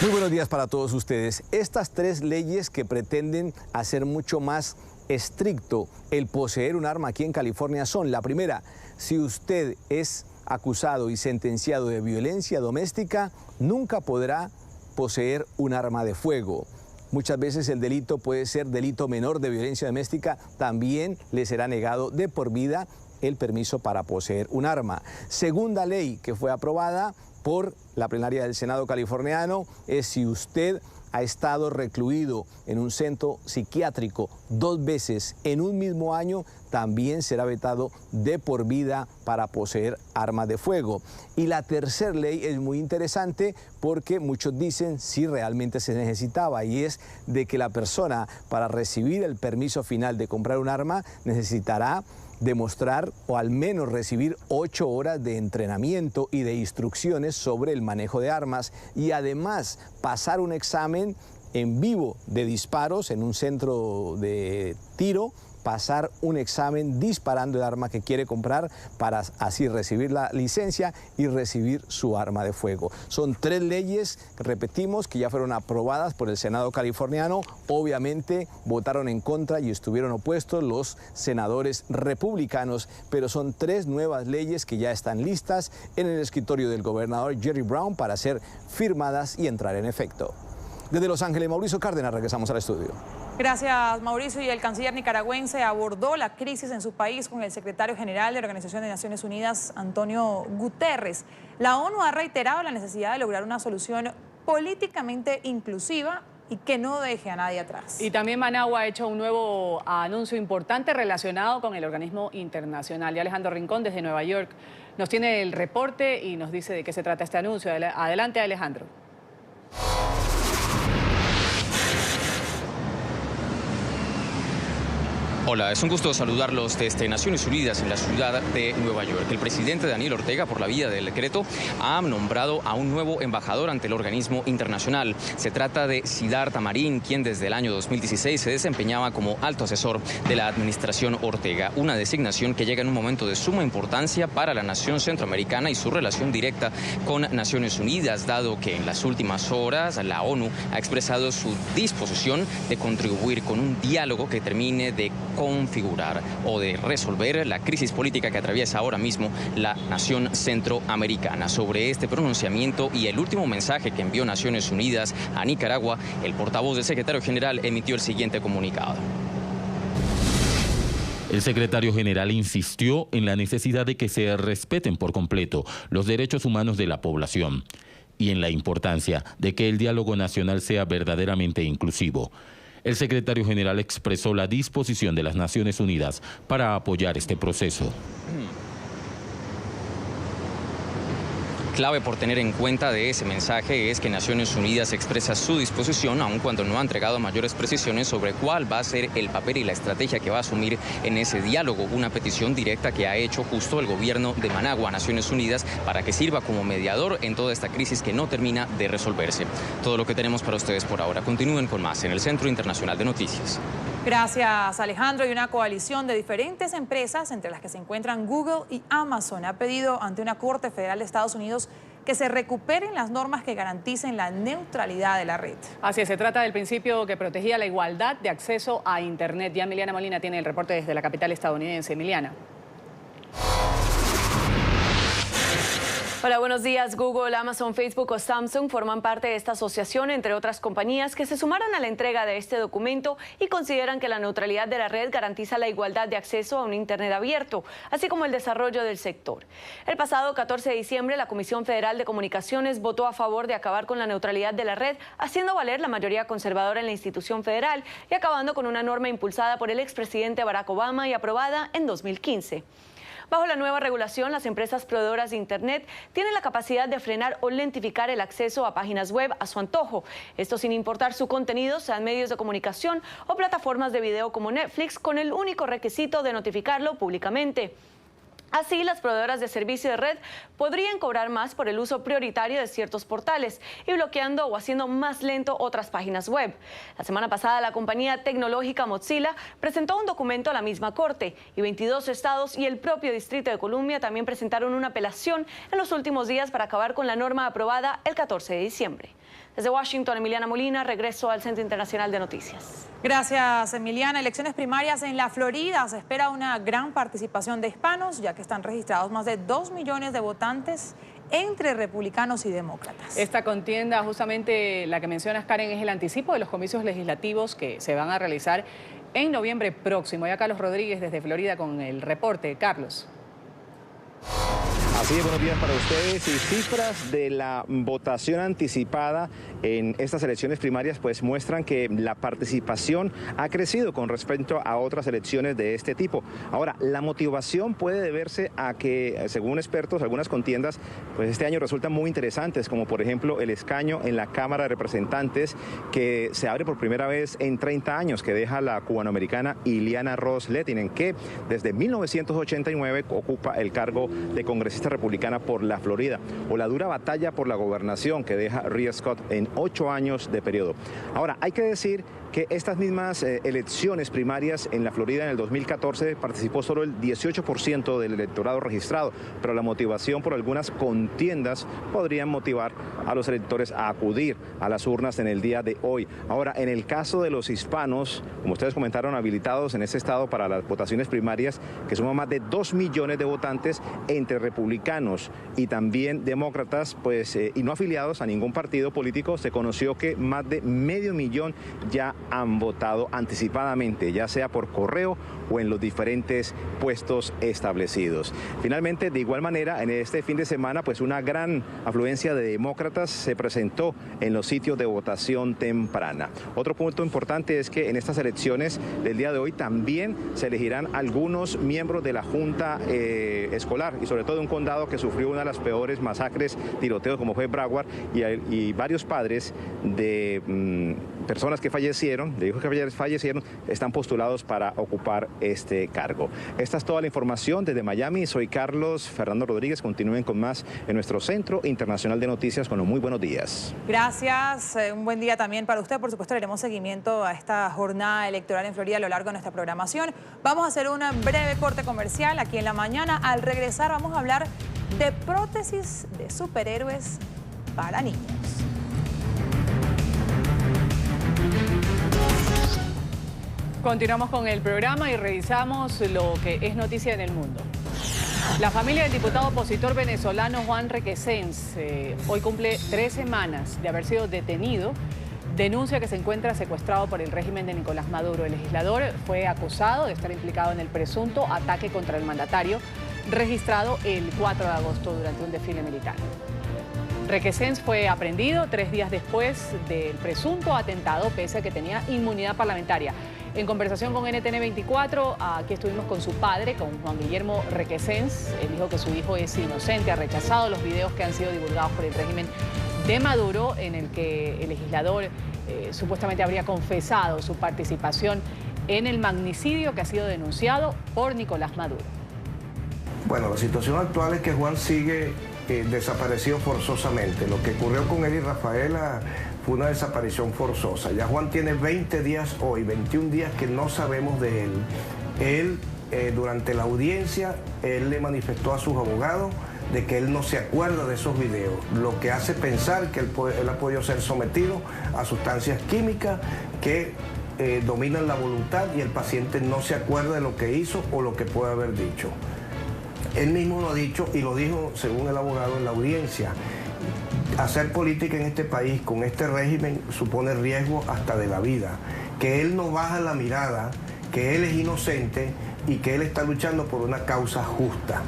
[SPEAKER 8] Muy buenos días para todos ustedes. Estas 3 leyes que pretenden hacer mucho más estricto el poseer un arma aquí en California son: la primera, si usted es acusado y sentenciado de violencia doméstica, nunca podrá poseer un arma de fuego. Muchas veces el delito puede ser delito menor de violencia doméstica, también le será negado de por vida el permiso para poseer un arma. Segunda ley que fue aprobada por la plenaria del Senado californiano es: si usted ha estado recluido en un centro psiquiátrico 2 veces en un mismo año, también será vetado de por vida para poseer armas de fuego. Y la tercera ley es muy interesante porque muchos dicen si realmente se necesitaba, y es de que la persona, para recibir el permiso final de comprar un arma, necesitará demostrar o al menos recibir 8 horas de entrenamiento y de instrucciones sobre el manejo de armas, y además pasar un examen en vivo de disparos en un centro de tiro, pasar un examen disparando el arma que quiere comprar para así recibir la licencia y recibir su arma de fuego. Son 3 leyes, repetimos, que ya fueron aprobadas por el Senado californiano. Obviamente votaron en contra y estuvieron opuestos los senadores republicanos, pero son 3 nuevas leyes que ya están listas en el escritorio del gobernador Jerry Brown para ser firmadas y entrar en efecto. Desde Los Ángeles, Mauricio Cárdenas, regresamos al estudio.
[SPEAKER 2] Gracias, Mauricio. Y el canciller nicaragüense abordó la crisis en su país con el secretario general de la Organización de Naciones Unidas, Antonio Guterres. La ONU ha reiterado la necesidad de lograr una solución políticamente inclusiva y que no deje a nadie atrás.
[SPEAKER 1] Y también Managua ha hecho un nuevo anuncio importante relacionado con el organismo internacional. Y Alejandro Rincón, desde Nueva York, nos tiene el reporte y nos dice de qué se trata este anuncio. Adelante, Alejandro.
[SPEAKER 9] Hola, es un gusto saludarlos desde Naciones Unidas en la ciudad de Nueva York. El presidente Daniel Ortega, por la vía del decreto, ha nombrado a un nuevo embajador ante el organismo internacional. Se trata de Siddhartha Marín, quien desde el año 2016 se desempeñaba como alto asesor de la administración Ortega, una designación que llega en un momento de suma importancia para la nación centroamericana y su relación directa con Naciones Unidas, dado que en las últimas horas la ONU ha expresado su disposición de contribuir con un diálogo que termine de configurar o de resolver la crisis política que atraviesa ahora mismo la nación centroamericana. Sobre este pronunciamiento y el último mensaje que envió Naciones Unidas a Nicaragua, el portavoz del secretario general emitió el siguiente comunicado.
[SPEAKER 10] El secretario general insistió en la necesidad de que se respeten por completo los derechos humanos de la población y en la importancia de que el diálogo nacional sea verdaderamente inclusivo. El secretario general expresó la disposición de las Naciones Unidas para apoyar este proceso.
[SPEAKER 9] Clave por tener en cuenta de ese mensaje es que Naciones Unidas expresa su disposición, aun cuando no ha entregado mayores precisiones sobre cuál va a ser el papel y la estrategia que va a asumir en ese diálogo. Una petición directa que ha hecho justo el gobierno de Managua a Naciones Unidas para que sirva como mediador en toda esta crisis que no termina de resolverse. Todo lo que tenemos para ustedes por ahora. Continúen con más en el Centro Internacional de Noticias.
[SPEAKER 2] Gracias, Alejandro. Y una coalición de diferentes empresas, entre las que se encuentran Google y Amazon, ha pedido ante una Corte Federal de Estados Unidos que se recuperen las normas que garanticen la neutralidad de la red.
[SPEAKER 1] Así es, se trata del principio que protegía la igualdad de acceso a Internet. Ya Emiliana Molina tiene el reporte desde la capital estadounidense. Emiliana.
[SPEAKER 11] Hola, buenos días. Google, Amazon, Facebook o Samsung forman parte de esta asociación, entre otras compañías, que se sumaron a la entrega de este documento y consideran que la neutralidad de la red garantiza la igualdad de acceso a un Internet abierto, así como el desarrollo del sector. El pasado 14 de diciembre, la Comisión Federal de Comunicaciones votó a favor de acabar con la neutralidad de la red, haciendo valer la mayoría conservadora en la institución federal y acabando con una norma impulsada por el expresidente Barack Obama y aprobada en 2015. Bajo la nueva regulación, las empresas proveedoras de Internet tienen la capacidad de frenar o lentificar el acceso a páginas web a su antojo. Esto sin importar su contenido, sean medios de comunicación o plataformas de video como Netflix, con el único requisito de notificarlo públicamente. Así, las proveedoras de servicio de red podrían cobrar más por el uso prioritario de ciertos portales y bloqueando o haciendo más lento otras páginas web. La semana pasada, la compañía tecnológica Mozilla presentó un documento a la misma corte y 22 estados y el propio Distrito de Columbia también presentaron una apelación en los últimos días para acabar con la norma aprobada el 14 de diciembre. Desde Washington, Emiliana Molina, regreso al Centro Internacional de Noticias.
[SPEAKER 2] Gracias, Emiliana. Elecciones primarias en la Florida. Se espera una gran participación de hispanos, ya que están registrados más de 2 millones de votantes entre republicanos y demócratas.
[SPEAKER 1] Esta contienda, justamente la que mencionas, Karen, es el anticipo de los comicios legislativos que se van a realizar en noviembre próximo. Ya Carlos Rodríguez desde Florida con el reporte. Carlos.
[SPEAKER 12] Así es, buenos días para ustedes. Y cifras de la votación anticipada en estas elecciones primarias pues muestran que la participación ha crecido con respecto a otras elecciones de este tipo. Ahora, la motivación puede deberse a que, según expertos, algunas contiendas pues este año resultan muy interesantes, como por ejemplo el escaño en la Cámara de Representantes, que se abre por primera vez en 30 años, que deja la cubanoamericana Ileana Ros-Lehtinen, que desde 1989 ocupa el cargo de congresista republicana por la Florida, o la dura batalla por la gobernación que deja Ria Scott en 8 años de periodo. Ahora, hay que decir que estas mismas elecciones primarias en la Florida en el 2014 participó solo el 18% del electorado registrado, pero la motivación por algunas contiendas podrían motivar a los electores a acudir a las urnas en el día de hoy. Ahora, en el caso de los hispanos, como ustedes comentaron, habilitados en ese estado para las votaciones primarias, que suman más de 2 millones de votantes entre republicanos y también demócratas, pues y no afiliados a ningún partido político, se conoció que más de 500,000 ya han votado anticipadamente, ya sea por correo o en los diferentes puestos establecidos. Finalmente, de igual manera, en este fin de semana, pues una gran afluencia de demócratas se presentó en los sitios de votación temprana. Otro punto importante es que en estas elecciones del día de hoy también se elegirán algunos miembros de la Junta Escolar y sobre todo de un condado estado que sufrió una de las peores masacres, tiroteos como fue Broward, y varios padres de personas que fallecieron, de hijos que fallecieron, están postulados para ocupar este cargo. Esta es toda la información desde Miami. Soy Carlos Fernando Rodríguez. Continúen con más en nuestro Centro Internacional de Noticias con los muy buenos días.
[SPEAKER 2] Gracias. Un buen día también para usted. Por supuesto, le haremos seguimiento a esta jornada electoral en Florida a lo largo de nuestra programación. Vamos a hacer un breve corte comercial aquí en la mañana. Al regresar vamos a hablar de prótesis de superhéroes para niños.
[SPEAKER 1] Continuamos con el programa y revisamos lo que es noticia en el mundo. La familia del diputado opositor venezolano Juan Requesens hoy cumple 3 semanas de haber sido detenido. Denuncia que se encuentra secuestrado por el régimen de Nicolás Maduro. El legislador fue acusado de estar implicado en el presunto ataque contra el mandatario registrado el 4 de agosto durante un desfile militar. Requesens fue aprehendido 3 días después del presunto atentado, pese a que tenía inmunidad parlamentaria. En conversación con NTN 24, aquí estuvimos con su padre, con Juan Guillermo Requesens. Él dijo que su hijo es inocente, ha rechazado los videos que han sido divulgados por el régimen de Maduro, en el que el legislador supuestamente habría confesado su participación en el magnicidio que ha sido denunciado por Nicolás Maduro.
[SPEAKER 4] Bueno, la situación actual es que Juan sigue desaparecido forzosamente. Lo que ocurrió con él y Rafaela fue una desaparición forzosa. Ya Juan tiene 20 días hoy, 21 días que no sabemos de él. Él, durante la audiencia, él le manifestó a sus abogados de que él no se acuerda de esos videos, lo que hace pensar que él ha podido ser sometido a sustancias químicas que dominan la voluntad y el paciente no se acuerda de lo que hizo o lo que puede haber dicho. Él mismo lo ha dicho y lo dijo según el abogado en la audiencia. Hacer política en este país con este régimen supone riesgo hasta de la vida. Que él no baja la mirada, que él es inocente y que él está luchando por una causa justa.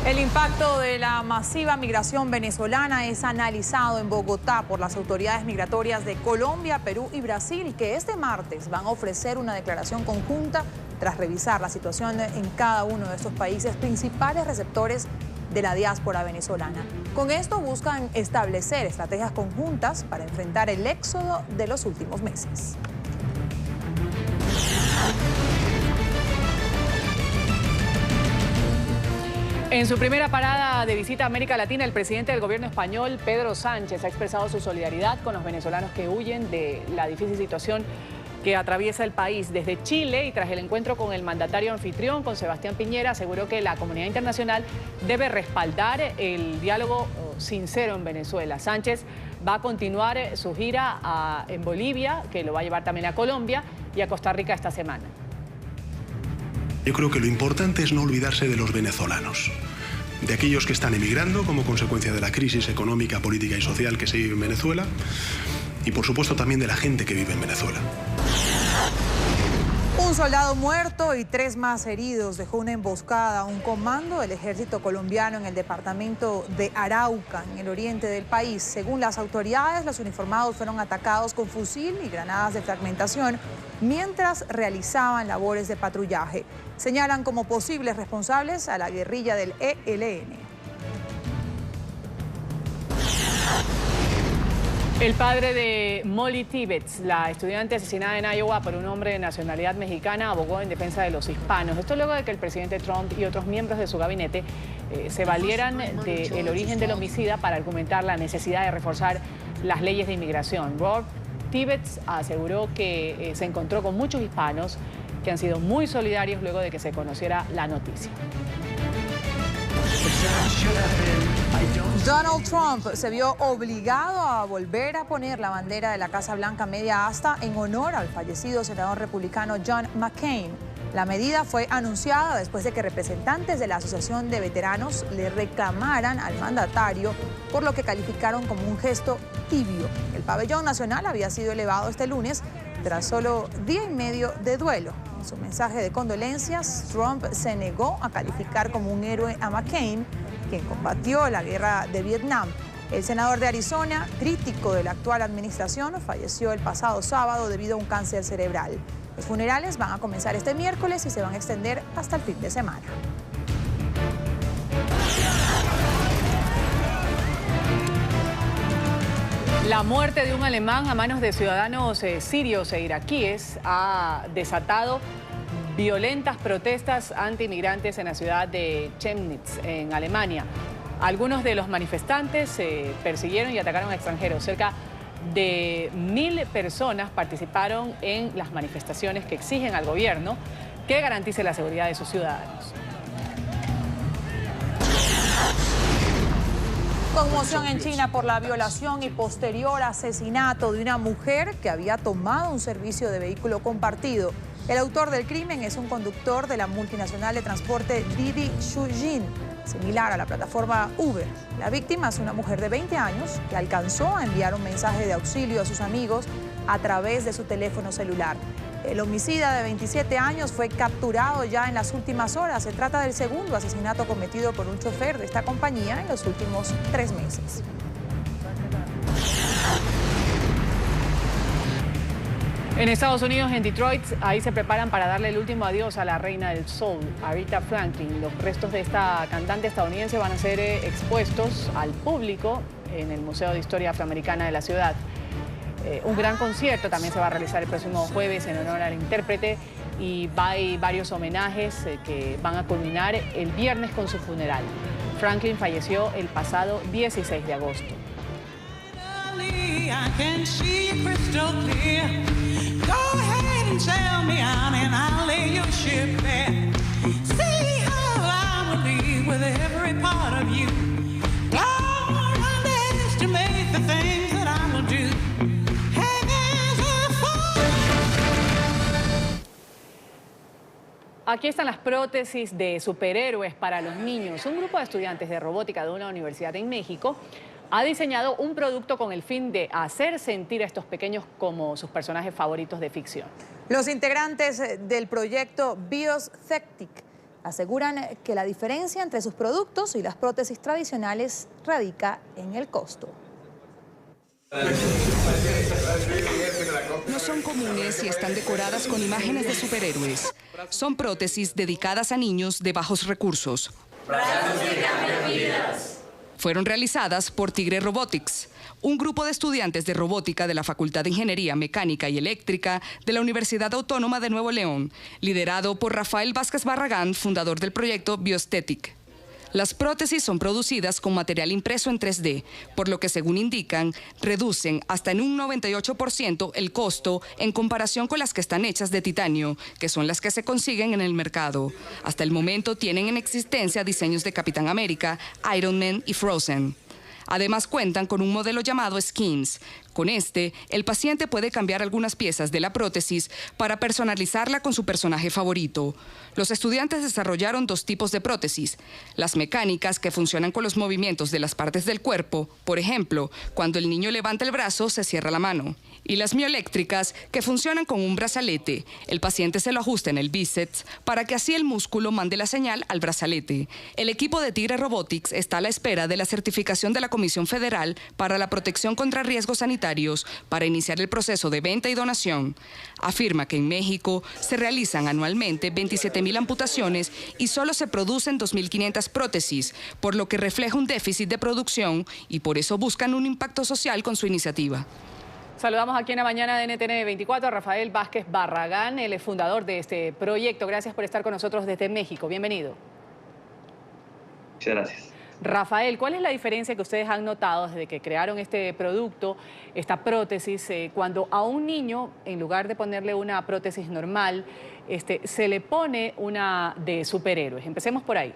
[SPEAKER 2] El impacto de la masiva migración venezolana es analizado en Bogotá por las autoridades migratorias de Colombia, Perú y Brasil, que este martes van a ofrecer una declaración conjunta tras revisar la situación en cada uno de estos países principales receptores de la diáspora venezolana. Con esto buscan establecer estrategias conjuntas para enfrentar el éxodo de los últimos meses.
[SPEAKER 1] En su primera parada de visita a América Latina, el presidente del gobierno español, Pedro Sánchez, ha expresado su solidaridad con los venezolanos que huyen de la difícil situación que atraviesa el país. Desde Chile, y tras el encuentro con el mandatario anfitrión, con Sebastián Piñera, aseguró que la comunidad internacional debe respaldar el diálogo sincero en Venezuela. Sánchez va a continuar su gira en Bolivia, que lo va a llevar también a Colombia y a Costa Rica esta semana.
[SPEAKER 13] Yo creo que lo importante es no olvidarse de los venezolanos, de aquellos que están emigrando como consecuencia de la crisis económica, política y social que se vive en Venezuela, y por supuesto también de la gente que vive en Venezuela.
[SPEAKER 2] Un soldado muerto y 3 más heridos dejó una emboscada a un comando del ejército colombiano en el departamento de Arauca, en el oriente del país. Según las autoridades, los uniformados fueron atacados con fusil y granadas de fragmentación mientras realizaban labores de patrullaje. Señalan como posibles responsables a la guerrilla del ELN.
[SPEAKER 1] El padre de Molly Tibbetts, la estudiante asesinada en Iowa por un hombre de nacionalidad mexicana, abogó en defensa de los hispanos. Esto luego de que el presidente Trump y otros miembros de su gabinete se valieran del origen del homicida para argumentar la necesidad de reforzar las leyes de inmigración. Rob Tibbetts aseguró que se encontró con muchos hispanos que han sido muy solidarios luego de que se conociera la noticia.
[SPEAKER 2] Donald Trump se vio obligado a volver a poner la bandera de la Casa Blanca media asta en honor al fallecido senador republicano John McCain. La medida fue anunciada después de que representantes de la Asociación de Veteranos le reclamaran al mandatario por lo que calificaron como un gesto tibio. El pabellón nacional había sido elevado este lunes tras solo día y medio de duelo. En su mensaje de condolencias, Trump se negó a calificar como un héroe a McCain, quien combatió la guerra de Vietnam. El senador de Arizona, crítico de la actual administración, falleció el pasado sábado debido a un cáncer cerebral. Los funerales van a comenzar este miércoles y se van a extender hasta el fin de semana.
[SPEAKER 1] La muerte de un alemán a manos de ciudadanos sirios e iraquíes ha desatado violentas protestas anti-inmigrantes en la ciudad de Chemnitz, en Alemania. Algunos de los manifestantes persiguieron y atacaron a extranjeros. Cerca de 1000 personas participaron en las manifestaciones que exigen al gobierno que garantice la seguridad de sus ciudadanos.
[SPEAKER 2] Conmoción en China por la violación y posterior asesinato de una mujer que había tomado un servicio de vehículo compartido. El autor del crimen es un conductor de la multinacional de transporte Didi Chuxing, similar a la plataforma Uber. La víctima es una mujer de 20 años que alcanzó a enviar un mensaje de auxilio a sus amigos a través de su teléfono celular. El homicida de 27 años fue capturado ya en las últimas horas. Se trata del segundo asesinato cometido por un chofer de esta compañía en los últimos 3 meses.
[SPEAKER 1] En Estados Unidos, en Detroit, ahí se preparan para darle el último adiós a la reina del soul, Aretha Franklin. Los restos de esta cantante estadounidense van a ser expuestos al público en el Museo de Historia Afroamericana de la ciudad. Un gran concierto también se va a realizar el próximo jueves en honor al intérprete y hay varios homenajes que van a culminar el viernes con su funeral. Franklin falleció el pasado 16 de agosto. Aquí están las prótesis de superhéroes para los niños. Un grupo de estudiantes de robótica de una universidad en México ha diseñado un producto con el fin de hacer sentir a estos pequeños como sus personajes favoritos de ficción.
[SPEAKER 2] Los integrantes del proyecto Biosthetic aseguran que la diferencia entre sus productos y las prótesis tradicionales radica en el costo.
[SPEAKER 14] No son comunes y están decoradas con imágenes de superhéroes. Son prótesis dedicadas a niños de bajos recursos. Fueron realizadas por Tigre Robotics, un grupo de estudiantes de robótica de la Facultad de Ingeniería Mecánica y Eléctrica de la Universidad Autónoma de Nuevo León, liderado por Rafael Vázquez Barragán, fundador del proyecto Biosthetic. Las prótesis son producidas con material impreso en 3D, por lo que, según indican, reducen hasta en un 98% el costo en comparación con las que están hechas de titanio, que son las que se consiguen en el mercado. Hasta el momento tienen en existencia diseños de Capitán América, Iron Man y Frozen. Además cuentan con un modelo llamado Skins. Con este, el paciente puede cambiar algunas piezas de la prótesis para personalizarla con su personaje favorito. Los estudiantes desarrollaron 2 tipos de prótesis. Las mecánicas, que funcionan con los movimientos de las partes del cuerpo. Por ejemplo, cuando el niño levanta el brazo, se cierra la mano. Y las mioeléctricas, que funcionan con un brazalete. El paciente se lo ajusta en el bíceps para que así el músculo mande la señal al brazalete. El equipo de Tigre Robotics está a la espera de la certificación de la Comisión Federal para la Protección contra Riesgos Sanitarios para iniciar el proceso de venta y donación. Afirma que en México se realizan anualmente 27.000 amputaciones y solo se producen 2.500 prótesis, por lo que refleja un déficit de producción y por eso buscan un impacto social con su iniciativa.
[SPEAKER 1] Saludamos aquí en la mañana de NTN 24 a Rafael Vázquez Barragán, el fundador de este proyecto. Gracias por estar con nosotros desde México. Bienvenido.
[SPEAKER 16] Muchas gracias.
[SPEAKER 1] Rafael, ¿cuál es la diferencia que ustedes han notado desde que crearon este producto, esta prótesis, cuando a un niño, en lugar de ponerle una prótesis normal, se le pone una de superhéroes? Empecemos por ahí.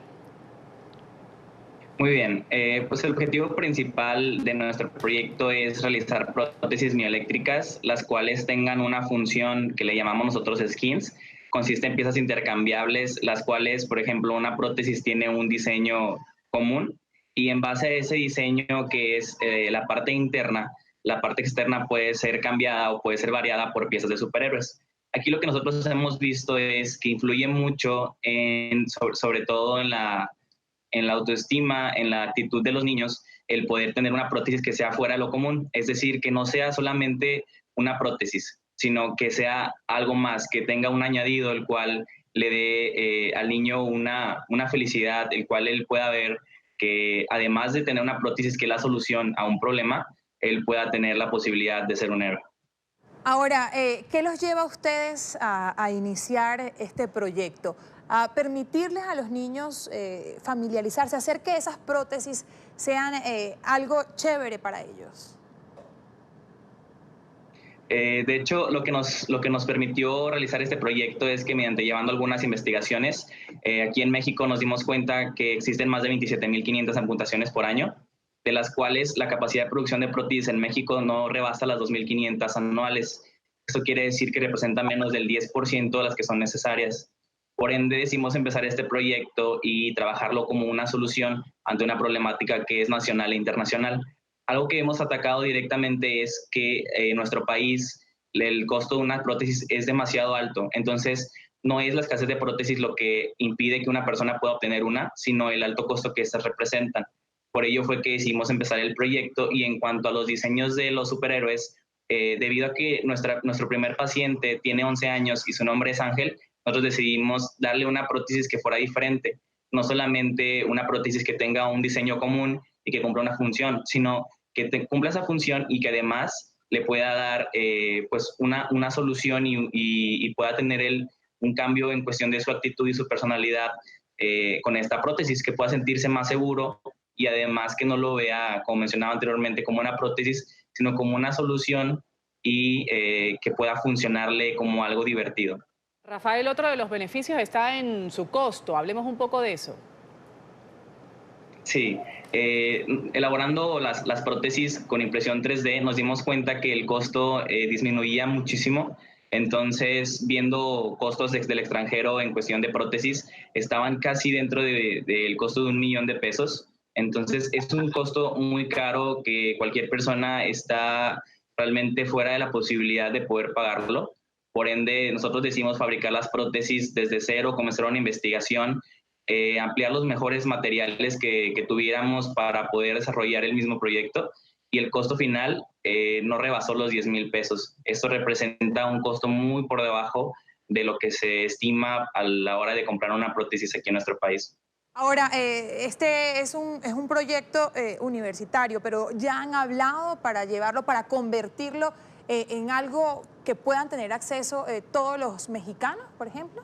[SPEAKER 16] Muy bien, pues el objetivo principal de nuestro proyecto es realizar prótesis mioeléctricas, las cuales tengan una función que le llamamos nosotros skins. Consiste en piezas intercambiables, las cuales, por ejemplo, una prótesis tiene un diseño común y en base a ese diseño que es la parte interna, la parte externa puede ser cambiada o puede ser variada por piezas de superhéroes. Aquí lo que nosotros hemos visto es que influye mucho sobre todo en la autoestima, en la actitud de los niños, el poder tener una prótesis que sea fuera de lo común, es decir, que no sea solamente una prótesis, sino que sea algo más, que tenga un añadido, el cual le dé al niño una felicidad, el cual él pueda ver que además de tener una prótesis que es la solución a un problema, él pueda tener la posibilidad de ser un héroe.
[SPEAKER 2] Ahora, ¿qué los lleva a ustedes a iniciar este proyecto? A permitirles a los niños familiarizarse, hacer que esas prótesis sean algo chévere para ellos.
[SPEAKER 16] De hecho, lo que nos permitió realizar este proyecto es que mediante llevando algunas investigaciones, aquí en México nos dimos cuenta que existen más de 27.500 amputaciones por año, de las cuales la capacidad de producción de prótesis en México no rebasa las 2.500 anuales. Esto quiere decir que representa menos del 10% de las que son necesarias. Por ende, decidimos empezar este proyecto y trabajarlo como una solución ante una problemática que es nacional e internacional. Algo que hemos atacado directamente es que en nuestro país el costo de una prótesis es demasiado alto. Entonces, no es la escasez de prótesis lo que impide que una persona pueda obtener una, sino el alto costo que estas representan. Por ello fue que decidimos empezar el proyecto. Y en cuanto a los diseños de los superhéroes, debido a que nuestro primer paciente tiene 11 años y su nombre es Ángel, nosotros decidimos darle una prótesis que fuera diferente. No solamente una prótesis que tenga un diseño común y que cumpla una función, sino que cumpla esa función y que además le pueda dar pues una solución y pueda tener un cambio en cuestión de su actitud y su personalidad con esta prótesis, que pueda sentirse más seguro y además que no lo vea, como mencionaba anteriormente, como una prótesis, sino como una solución y que pueda funcionarle como algo divertido.
[SPEAKER 1] Rafael, otro de los beneficios está en su costo. Hablemos un poco de eso.
[SPEAKER 16] Sí, elaborando las prótesis con impresión 3D nos dimos cuenta que el costo disminuía muchísimo. Entonces, viendo costos del extranjero en cuestión de prótesis, estaban casi dentro del costo de $1 millón de pesos. Entonces, es un costo muy caro que cualquier persona está realmente fuera de la posibilidad de poder pagarlo. Por ende, nosotros decidimos fabricar las prótesis desde cero, comenzar una investigación, ampliar los mejores materiales que tuviéramos para poder desarrollar el mismo proyecto, y el costo final no rebasó los 10,000 pesos. Esto representa un costo muy por debajo de lo que se estima a la hora de comprar una prótesis aquí en nuestro país.
[SPEAKER 2] Ahora, este es un proyecto universitario, pero ¿ya han hablado para llevarlo, para convertirlo en algo que puedan tener acceso todos los mexicanos, por ejemplo?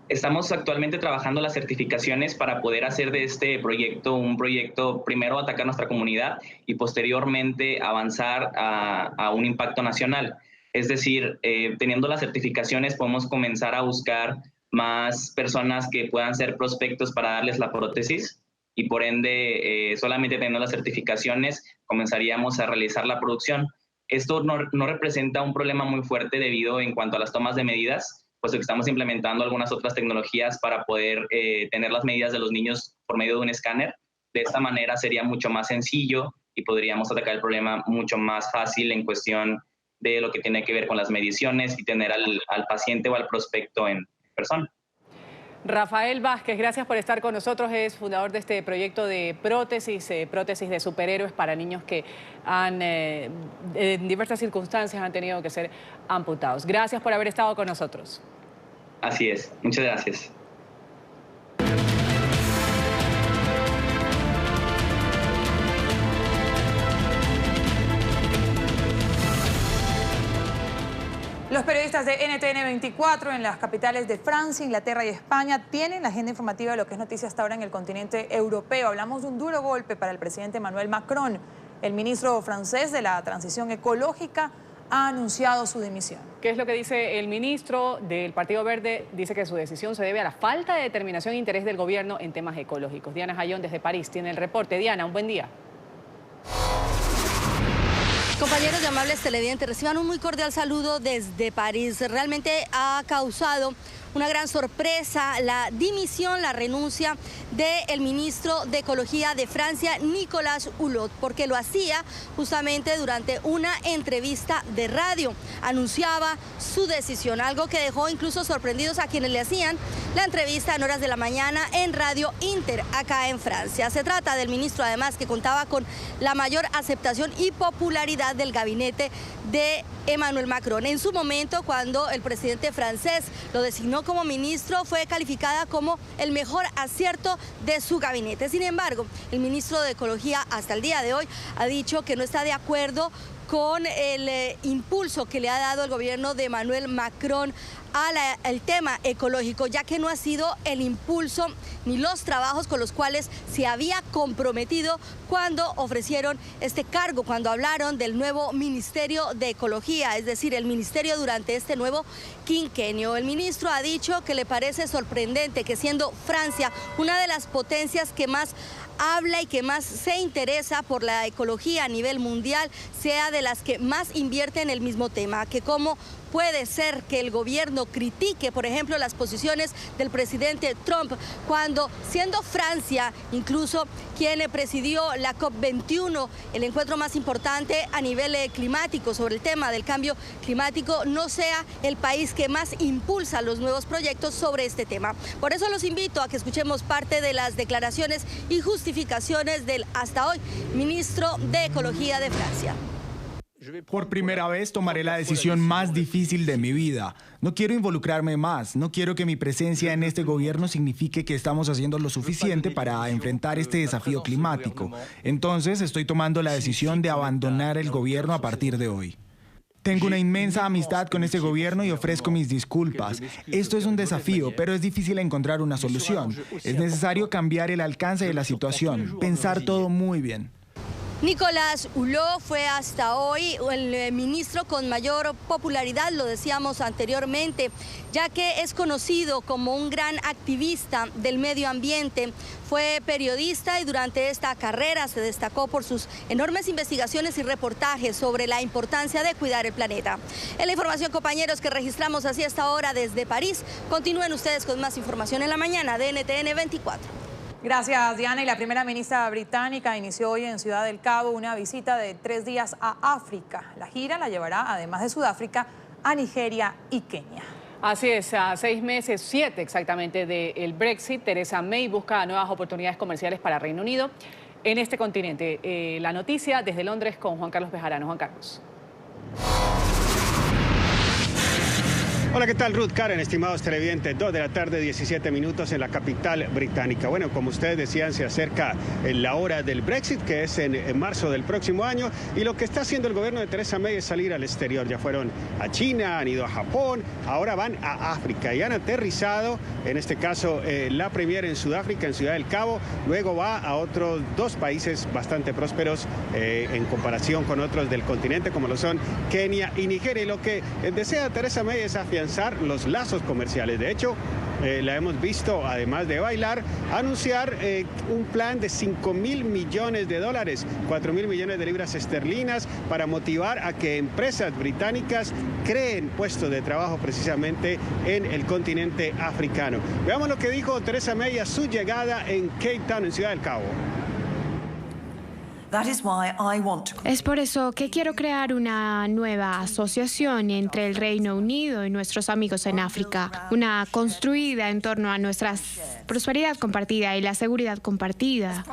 [SPEAKER 16] Estamos actualmente trabajando las certificaciones para poder hacer de este proyecto un proyecto, primero atacar nuestra comunidad y posteriormente avanzar a un impacto nacional. Es decir, teniendo las certificaciones podemos comenzar a buscar más personas que puedan ser prospectos para darles la prótesis, y por ende, solamente teniendo las certificaciones comenzaríamos a realizar la producción. Esto no representa un problema muy fuerte debido en cuanto a las tomas de medidas, puesto que estamos implementando algunas otras tecnologías para poder tener las medidas de los niños por medio de un escáner. De esta manera sería mucho más sencillo y podríamos atacar el problema mucho más fácil en cuestión de lo que tiene que ver con las mediciones y tener al paciente o al prospecto en persona.
[SPEAKER 1] Rafael Vázquez, gracias por estar con nosotros. Es fundador de este proyecto de prótesis de superhéroes para niños que en diversas circunstancias han tenido que ser amputados. Gracias por haber estado con nosotros.
[SPEAKER 16] Así es, muchas gracias.
[SPEAKER 2] Los periodistas de NTN 24 en las capitales de Francia, Inglaterra y España tienen la agenda informativa de lo que es noticia hasta ahora en el continente europeo. Hablamos de un duro golpe para el presidente Emmanuel Macron. El ministro francés de la transición ecológica ha anunciado su dimisión.
[SPEAKER 1] ¿Qué es lo que dice el ministro del Partido Verde? Dice que su decisión se debe a la falta de determinación e interés del gobierno en temas ecológicos. Diana Jayón desde París tiene el reporte. Diana, un buen día.
[SPEAKER 15] Compañeros y amables televidentes, reciban un muy cordial saludo desde París. Realmente ha causado una gran sorpresa la dimisión, la renuncia del ministro de Ecología de Francia, Nicolas Hulot, porque lo hacía justamente durante una entrevista de radio. Anunciaba su decisión, algo que dejó incluso sorprendidos a quienes le hacían la entrevista en horas de la mañana en Radio Inter, acá en Francia. Se trata del ministro, además, que contaba con la mayor aceptación y popularidad del gabinete de Emmanuel Macron. En su momento, cuando el presidente francés lo designó como ministro fue calificada como el mejor acierto de su gabinete. Sin embargo, el ministro de Ecología hasta el día de hoy ha dicho que no está de acuerdo con el impulso que le ha dado el gobierno de Emmanuel Macron al tema ecológico, ya que no ha sido el impulso ni los trabajos con los cuales se había comprometido cuando ofrecieron este cargo, cuando hablaron del nuevo Ministerio de Ecología, es decir, el ministerio durante este nuevo quinquenio. El ministro ha dicho que le parece sorprendente que, siendo Francia una de las potencias que más habla y que más se interesa por la ecología a nivel mundial, sea de las que más invierte en el mismo tema, que cómo puede ser que el gobierno critique, por ejemplo, las posiciones del presidente Trump, cuando, siendo Francia incluso quien presidió la COP21, el encuentro más importante a nivel climático sobre el tema del cambio climático, no sea el país que más impulsa los nuevos proyectos sobre este tema. Por eso los invito a que escuchemos parte de las declaraciones y justificaciones del hasta hoy ministro de Ecología de Francia.
[SPEAKER 17] Por primera vez tomaré la decisión más difícil de mi vida. No quiero involucrarme más. No quiero que mi presencia en este gobierno signifique que estamos haciendo lo suficiente para enfrentar este desafío climático. Entonces estoy tomando la decisión de abandonar el gobierno a partir de hoy. Tengo una inmensa amistad con este gobierno y ofrezco mis disculpas. Esto es un desafío, pero es difícil encontrar una solución. Es necesario cambiar el alcance de la situación, pensar todo muy bien.
[SPEAKER 15] Nicolás Hulot fue hasta hoy el ministro con mayor popularidad, lo decíamos anteriormente, ya que es conocido como un gran activista del medio ambiente. Fue periodista y durante esta carrera se destacó por sus enormes investigaciones y reportajes sobre la importancia de cuidar el planeta. En la información, compañeros, que registramos así hasta ahora desde París. Continúen ustedes con más información en la mañana de NTN 24.
[SPEAKER 2] Gracias, Diana. Y la primera ministra británica inició hoy en Ciudad del Cabo una visita de 3 días a África. La gira la llevará, además de Sudáfrica, a Nigeria y Kenia.
[SPEAKER 1] Así es, a 6 meses, 7 exactamente, del Brexit, Theresa May busca nuevas oportunidades comerciales para Reino Unido en este continente. La noticia desde Londres con Juan Carlos Bejarano. Juan Carlos.
[SPEAKER 19] Hola, ¿qué tal, Ruth? Karen, estimados televidentes, 2 de la tarde, 17 minutos en la capital británica. Bueno, como ustedes decían, se acerca la hora del Brexit, que es en marzo del próximo año, y lo que está haciendo el gobierno de Theresa May es salir al exterior. Ya fueron a China, han ido a Japón, ahora van a África y han aterrizado, en este caso, la premier en Sudáfrica, en Ciudad del Cabo, luego va a otros 2 países bastante prósperos en comparación con otros del continente, como lo son Kenia y Nigeria. Y lo que desea Theresa May es afianzar los lazos comerciales. De hecho, la hemos visto, además de bailar, anunciar un plan de $5.000 millones, 4.000 millones de libras esterlinas, para motivar a que empresas británicas creen puestos de trabajo precisamente en el continente africano. Veamos lo que dijo Theresa May a su llegada en Cape Town, en Ciudad del Cabo.
[SPEAKER 20] Es por eso que quiero crear una nueva asociación entre el Reino Unido y nuestros amigos en África, una construida en torno a nuestra prosperidad compartida y la seguridad compartida.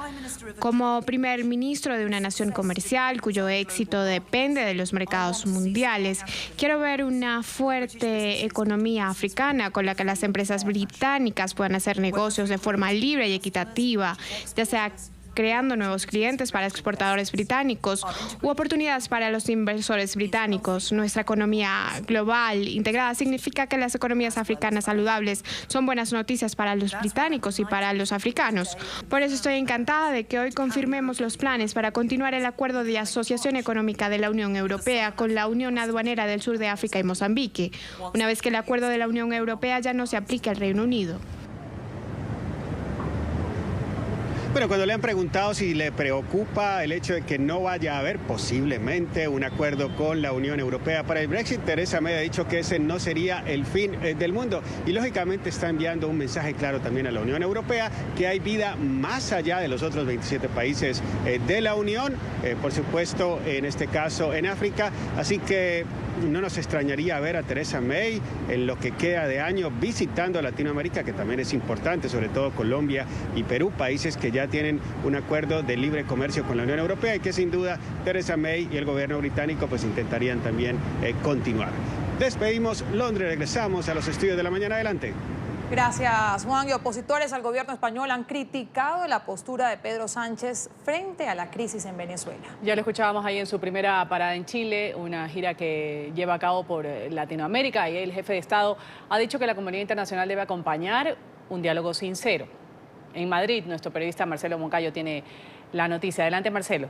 [SPEAKER 20] Como primer ministro de una nación comercial cuyo éxito depende de los mercados mundiales, quiero ver una fuerte economía africana con la que las empresas británicas puedan hacer negocios de forma libre y equitativa, ya sea creando nuevos clientes para exportadores británicos u oportunidades para los inversores británicos. Nuestra economía global integrada significa que las economías africanas saludables son buenas noticias para los británicos y para los africanos. Por eso estoy encantada de que hoy confirmemos los planes para continuar el acuerdo de asociación económica de la Unión Europea con la Unión Aduanera del Sur de África y Mozambique, una vez que el acuerdo de la Unión Europea ya no se aplique al Reino Unido.
[SPEAKER 19] Bueno, cuando le han preguntado si le preocupa el hecho de que no vaya a haber posiblemente un acuerdo con la Unión Europea para el Brexit, Theresa May ha dicho que ese no sería el fin del mundo y lógicamente está enviando un mensaje claro también a la Unión Europea que hay vida más allá de los otros 27 países de la Unión, por supuesto en este caso en África, así que no nos extrañaría ver a Theresa May en lo que queda de año visitando Latinoamérica, que también es importante, sobre todo Colombia y Perú, países que ya tienen un acuerdo de libre comercio con la Unión Europea y que sin duda Theresa May y el gobierno británico pues intentarían también continuar. despedimos Londres, regresamos a los estudios de la mañana. Adelante.
[SPEAKER 2] Gracias, Juan. Y opositores al gobierno español han criticado la postura de Pedro Sánchez frente a la crisis en Venezuela.
[SPEAKER 1] Ya lo escuchábamos ahí en su primera parada en Chile, una gira que lleva a cabo por Latinoamérica, y el jefe de Estado ha dicho que la comunidad internacional debe acompañar un diálogo sincero. En Madrid, nuestro periodista Marcelo Moncayo tiene la noticia. Adelante, Marcelo.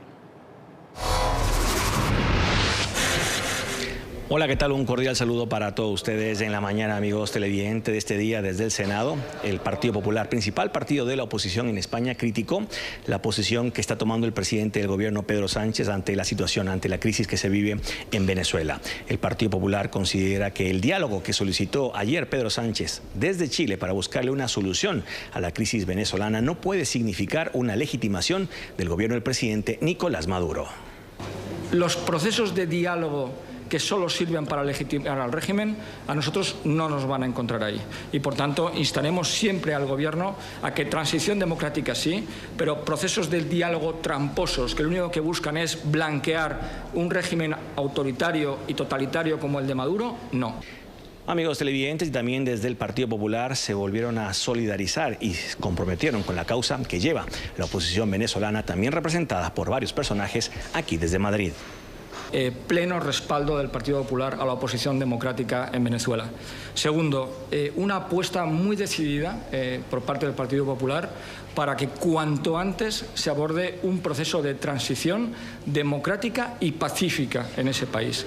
[SPEAKER 21] Hola, ¿qué tal? Un cordial saludo para todos ustedes en la mañana, amigos televidentes de este día desde el Senado. El Partido Popular, principal partido de la oposición en España, criticó la posición que está tomando el presidente del gobierno, Pedro Sánchez, ante la situación, ante la crisis que se vive en Venezuela. El Partido Popular considera que el diálogo que solicitó ayer Pedro Sánchez desde Chile para buscarle una solución a la crisis venezolana no puede significar una legitimación del gobierno del presidente Nicolás Maduro.
[SPEAKER 22] Los procesos de diálogo que solo sirven para legitimar al régimen, a nosotros no nos van a encontrar ahí. Y por tanto, instaremos siempre al gobierno a que transición democrática sí, pero procesos de diálogo tramposos, que lo único que buscan es blanquear un régimen autoritario y totalitario como el de Maduro, no.
[SPEAKER 21] Amigos televidentes, y también desde el Partido Popular se volvieron a solidarizar y comprometieron con la causa que lleva la oposición venezolana, también representada por varios personajes aquí desde Madrid.
[SPEAKER 22] Pleno respaldo del Partido Popular a la oposición democrática en Venezuela. Segundo, una apuesta muy decidida por parte del Partido Popular para que cuanto antes se aborde un proceso de transición democrática y pacífica en ese país.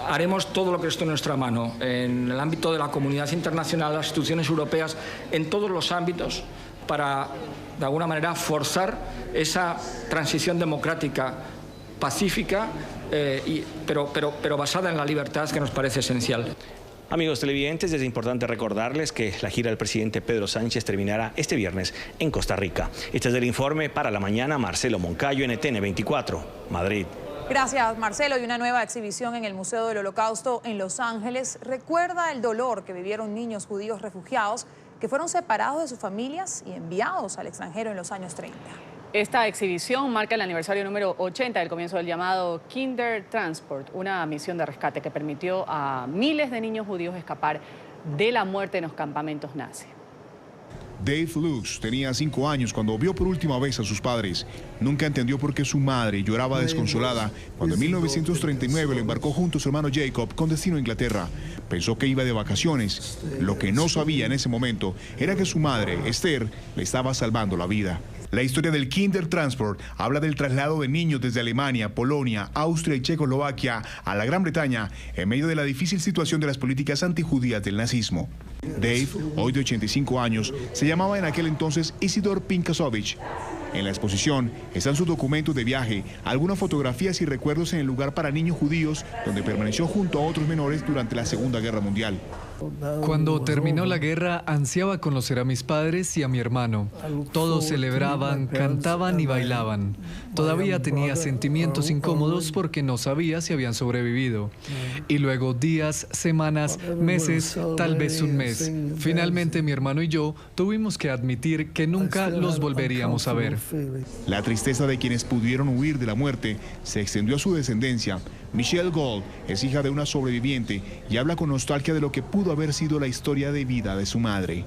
[SPEAKER 22] Haremos todo lo que esté en nuestra mano, en el ámbito de la comunidad internacional, las instituciones europeas, en todos los ámbitos, para, de alguna manera, forzar esa transición democrática pacífica, pero basada en la libertad, que nos parece esencial.
[SPEAKER 21] Amigos televidentes, es importante recordarles que la gira del presidente Pedro Sánchez terminará este viernes en Costa Rica. Este es el informe para la mañana. Marcelo Moncayo, NTN 24, Madrid.
[SPEAKER 2] Gracias, Marcelo. Y una nueva exhibición en el Museo del Holocausto en Los Ángeles recuerda el dolor que vivieron niños judíos refugiados que fueron separados de sus familias y enviados al extranjero en los años 30.
[SPEAKER 1] Esta exhibición marca el aniversario número 80 del comienzo del llamado Kindertransport, una misión de rescate que permitió a miles de niños judíos escapar de la muerte en los campamentos nazis.
[SPEAKER 23] Dave Lux tenía 5 años cuando vio por última vez a sus padres. Nunca entendió por qué su madre lloraba desconsolada cuando en 1939 lo embarcó junto a su hermano Jacob con destino a Inglaterra. Pensó que iba de vacaciones. Lo que no sabía en ese momento era que su madre, Esther, le estaba salvando la vida. La historia del Kindertransport habla del traslado de niños desde Alemania, Polonia, Austria y Checoslovaquia a la Gran Bretaña en medio de la difícil situación de las políticas antijudías del nazismo. Dave, hoy de 85 años, se llamaba en aquel entonces Isidor Pinkasovich. En la exposición están sus documentos de viaje, algunas fotografías y recuerdos en el lugar para niños judíos donde permaneció junto a otros menores durante la Segunda Guerra Mundial.
[SPEAKER 24] Cuando terminó la guerra, ansiaba conocer a mis padres y a mi hermano. Todos celebraban, cantaban y bailaban. Todavía tenía sentimientos incómodos porque no sabía si habían sobrevivido. Y luego días, semanas, meses, tal vez un mes. Finalmente mi hermano y yo tuvimos que admitir que nunca los volveríamos a ver.
[SPEAKER 23] La tristeza de quienes pudieron huir de la muerte se extendió a su descendencia. Michelle Gold es hija de una sobreviviente y habla con nostalgia de lo que pudo haber sido la historia de vida de su madre.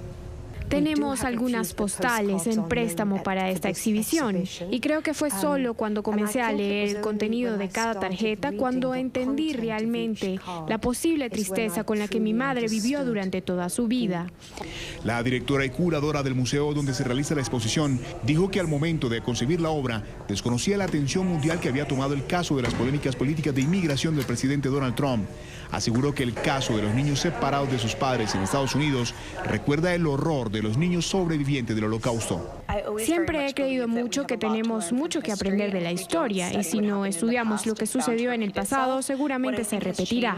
[SPEAKER 20] Tenemos algunas postales en préstamo para esta exhibición y creo que fue solo cuando comencé a leer el contenido de cada tarjeta cuando entendí realmente la posible tristeza con la que mi madre vivió durante toda su vida.
[SPEAKER 23] La directora y curadora del museo donde se realiza la exposición dijo que al momento de concebir la obra desconocía la atención mundial que había tomado el caso de las polémicas políticas de inmigración del presidente Donald Trump. Aseguró que el caso de los niños separados de sus padres en Estados Unidos recuerda el horror de los niños sobrevivientes del Holocausto.
[SPEAKER 20] Siempre he creído mucho que tenemos mucho que aprender de la historia y si no estudiamos lo que sucedió en el pasado, seguramente se repetirá.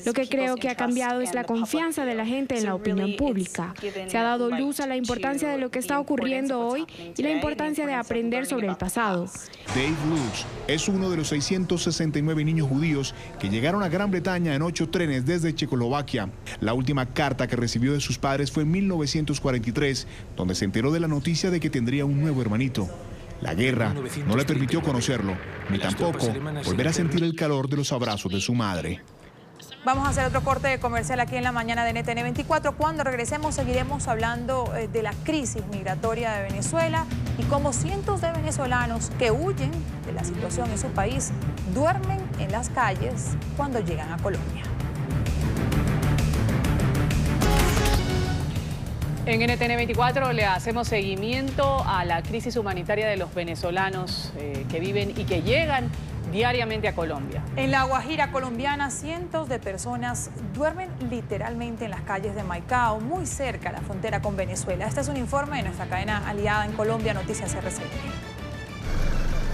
[SPEAKER 20] Lo que creo que ha cambiado es la confianza de la gente en la opinión pública. Se ha dado luz a la importancia de lo que está ocurriendo hoy y la importancia de aprender sobre el pasado.
[SPEAKER 23] Dave Lux es uno de los 669 niños judíos que llegaron a Gran Bretaña en 8 trenes desde Checoslovaquia. La última carta que recibió de sus padres fue en 1943, donde se enteró de la noticia de que tendría un nuevo hermanito. La guerra no le permitió conocerlo, ni tampoco volver a sentir el calor de los abrazos de su madre.
[SPEAKER 2] Vamos a hacer otro corte comercial aquí en la mañana de NTN 24. Cuando regresemos seguiremos hablando de la crisis migratoria de Venezuela y cómo cientos de venezolanos que huyen de la situación en su país duermen en las calles cuando llegan a Colombia.
[SPEAKER 1] En NTN 24 le hacemos seguimiento a la crisis humanitaria de los venezolanos que viven y que llegan diariamente a Colombia.
[SPEAKER 2] En La Guajira colombiana, cientos de personas duermen literalmente en las calles de Maicao, muy cerca a la frontera con Venezuela. Este es un informe de nuestra cadena aliada en Colombia, Noticias RCN.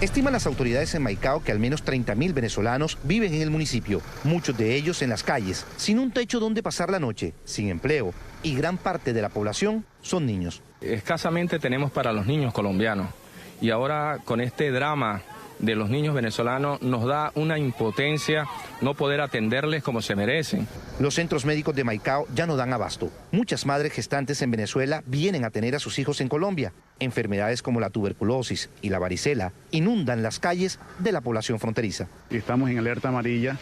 [SPEAKER 3] Estiman las autoridades en Maicao que al menos 30.000 venezolanos viven en el municipio, muchos de ellos en las calles, sin un techo donde pasar la noche, sin empleo, y gran parte de la población son niños.
[SPEAKER 5] Escasamente tenemos para los niños colombianos, y ahora con este drama de los niños venezolanos nos da una impotencia no poder atenderles como se merecen.
[SPEAKER 3] Los centros médicos de Maicao ya no dan abasto. Muchas madres gestantes en Venezuela vienen a tener a sus hijos en Colombia. Enfermedades como la tuberculosis y la varicela inundan las calles de la población fronteriza.
[SPEAKER 6] Estamos en alerta amarilla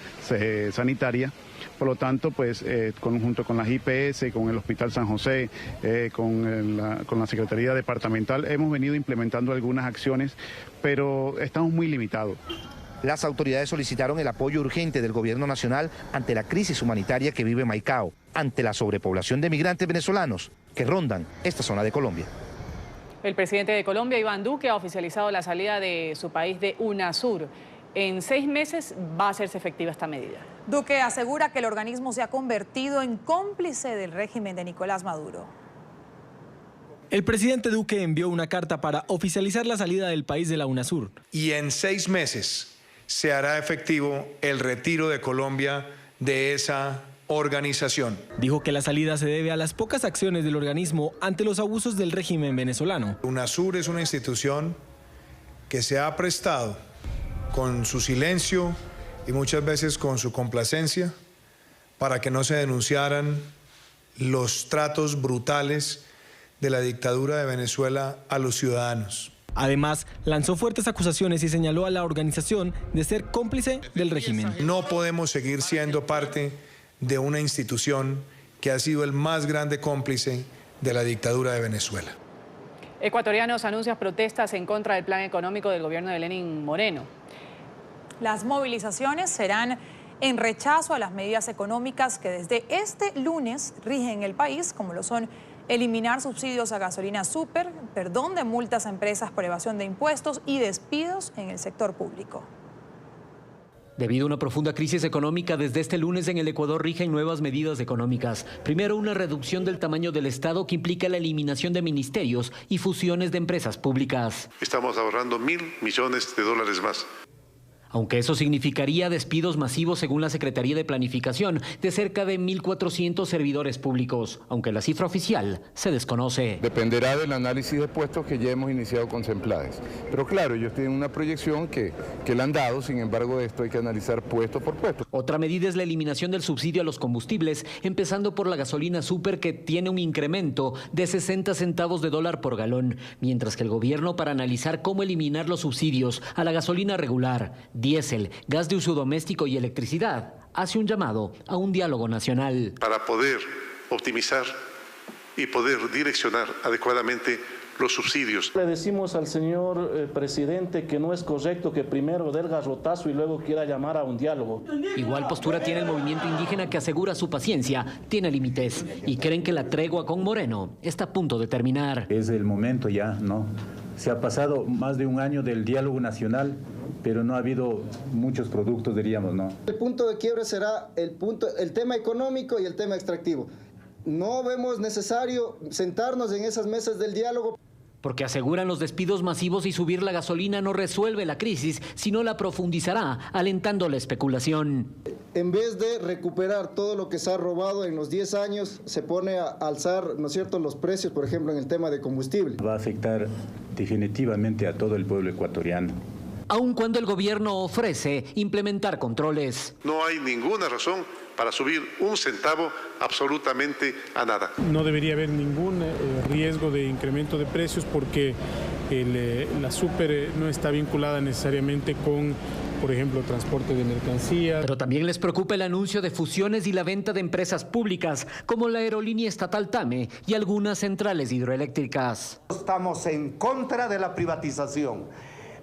[SPEAKER 6] sanitaria. Por lo tanto, pues, junto con las IPS, con el Hospital San José, con la Secretaría Departamental, hemos venido implementando algunas acciones, pero estamos muy limitados.
[SPEAKER 3] Las autoridades solicitaron el apoyo urgente del gobierno nacional ante la crisis humanitaria que vive Maicao, ante la sobrepoblación de migrantes venezolanos que rondan esta zona de Colombia.
[SPEAKER 1] El presidente de Colombia, Iván Duque, ha oficializado la salida de su país de UNASUR. En 6 meses va a hacerse efectiva esta medida.
[SPEAKER 2] Duque asegura que el organismo se ha convertido en cómplice del régimen de Nicolás Maduro.
[SPEAKER 7] El presidente Duque envió una carta para oficializar la salida del país de la UNASUR.
[SPEAKER 25] Y en 6 meses se hará efectivo el retiro de Colombia de esa organización.
[SPEAKER 7] Dijo que la salida se debe a las pocas acciones del organismo ante los abusos del régimen venezolano.
[SPEAKER 25] UNASUR es una institución que se ha prestado con su silencio y muchas veces con su complacencia para que no se denunciaran los tratos brutales de la dictadura de Venezuela a los ciudadanos.
[SPEAKER 7] Además, lanzó fuertes acusaciones y señaló a la organización de ser cómplice del régimen.
[SPEAKER 25] No podemos seguir siendo parte de una institución que ha sido el más grande cómplice de la dictadura de Venezuela.
[SPEAKER 1] Ecuatorianos anuncian protestas en contra del plan económico del gobierno de Lenín Moreno.
[SPEAKER 2] Las movilizaciones serán en rechazo a las medidas económicas que desde este lunes rigen el país, como lo son eliminar subsidios a gasolina súper, perdón de multas a empresas por evasión de impuestos y despidos en el sector público.
[SPEAKER 26] Debido a una profunda crisis económica, desde este lunes en el Ecuador rigen nuevas medidas económicas. Primero, una reducción del tamaño del Estado que implica la eliminación de ministerios y fusiones de empresas públicas.
[SPEAKER 27] Estamos ahorrando $1.000 millones más.
[SPEAKER 26] Aunque eso significaría despidos masivos según la Secretaría de Planificación de cerca de 1.400 servidores públicos, aunque la cifra oficial se desconoce.
[SPEAKER 28] Dependerá del análisis de puestos que ya hemos iniciado con Semplades. Pero claro, ellos tienen una proyección que le han dado, sin embargo de esto hay que analizar puesto por puesto.
[SPEAKER 26] Otra medida es la eliminación del subsidio a los combustibles, empezando por la gasolina súper que tiene un incremento de 60 centavos de dólar por galón, mientras que el gobierno, para analizar cómo eliminar los subsidios a la gasolina regular, diésel, gas de uso doméstico y electricidad, hace un llamado a un diálogo nacional.
[SPEAKER 27] Para poder optimizar y poder direccionar adecuadamente los subsidios.
[SPEAKER 29] Le decimos al señor presidente que no es correcto que primero dé el garrotazo y luego quiera llamar a un diálogo.
[SPEAKER 26] Igual postura tiene el movimiento indígena, que asegura su paciencia tiene límites y creen que la tregua con Moreno está a punto de terminar.
[SPEAKER 30] Es el momento ya, ¿no? Se ha pasado más de un año del diálogo nacional, pero no ha habido muchos productos, diríamos, ¿no?
[SPEAKER 31] El punto de quiebre será el tema económico y el tema extractivo. No vemos necesario sentarnos en esas mesas del diálogo.
[SPEAKER 26] Porque aseguran los despidos masivos y subir la gasolina no resuelve la crisis, sino la profundizará, alentando la especulación.
[SPEAKER 31] En vez de recuperar todo lo que se ha robado en los 10 años, se pone a alzar, ¿no es cierto?, los precios, por ejemplo, en el tema de combustible.
[SPEAKER 30] Va a afectar definitivamente a todo el pueblo ecuatoriano.
[SPEAKER 26] Aun cuando el gobierno ofrece implementar controles.
[SPEAKER 27] No hay ninguna razón para subir un centavo absolutamente a nada.
[SPEAKER 32] No debería haber ningún riesgo de incremento de precios porque la súper no está vinculada necesariamente con por ejemplo, transporte de mercancías.
[SPEAKER 26] Pero también les preocupa el anuncio de fusiones y la venta de empresas públicas como la aerolínea estatal TAME y algunas centrales hidroeléctricas.
[SPEAKER 4] Estamos en contra de la privatización.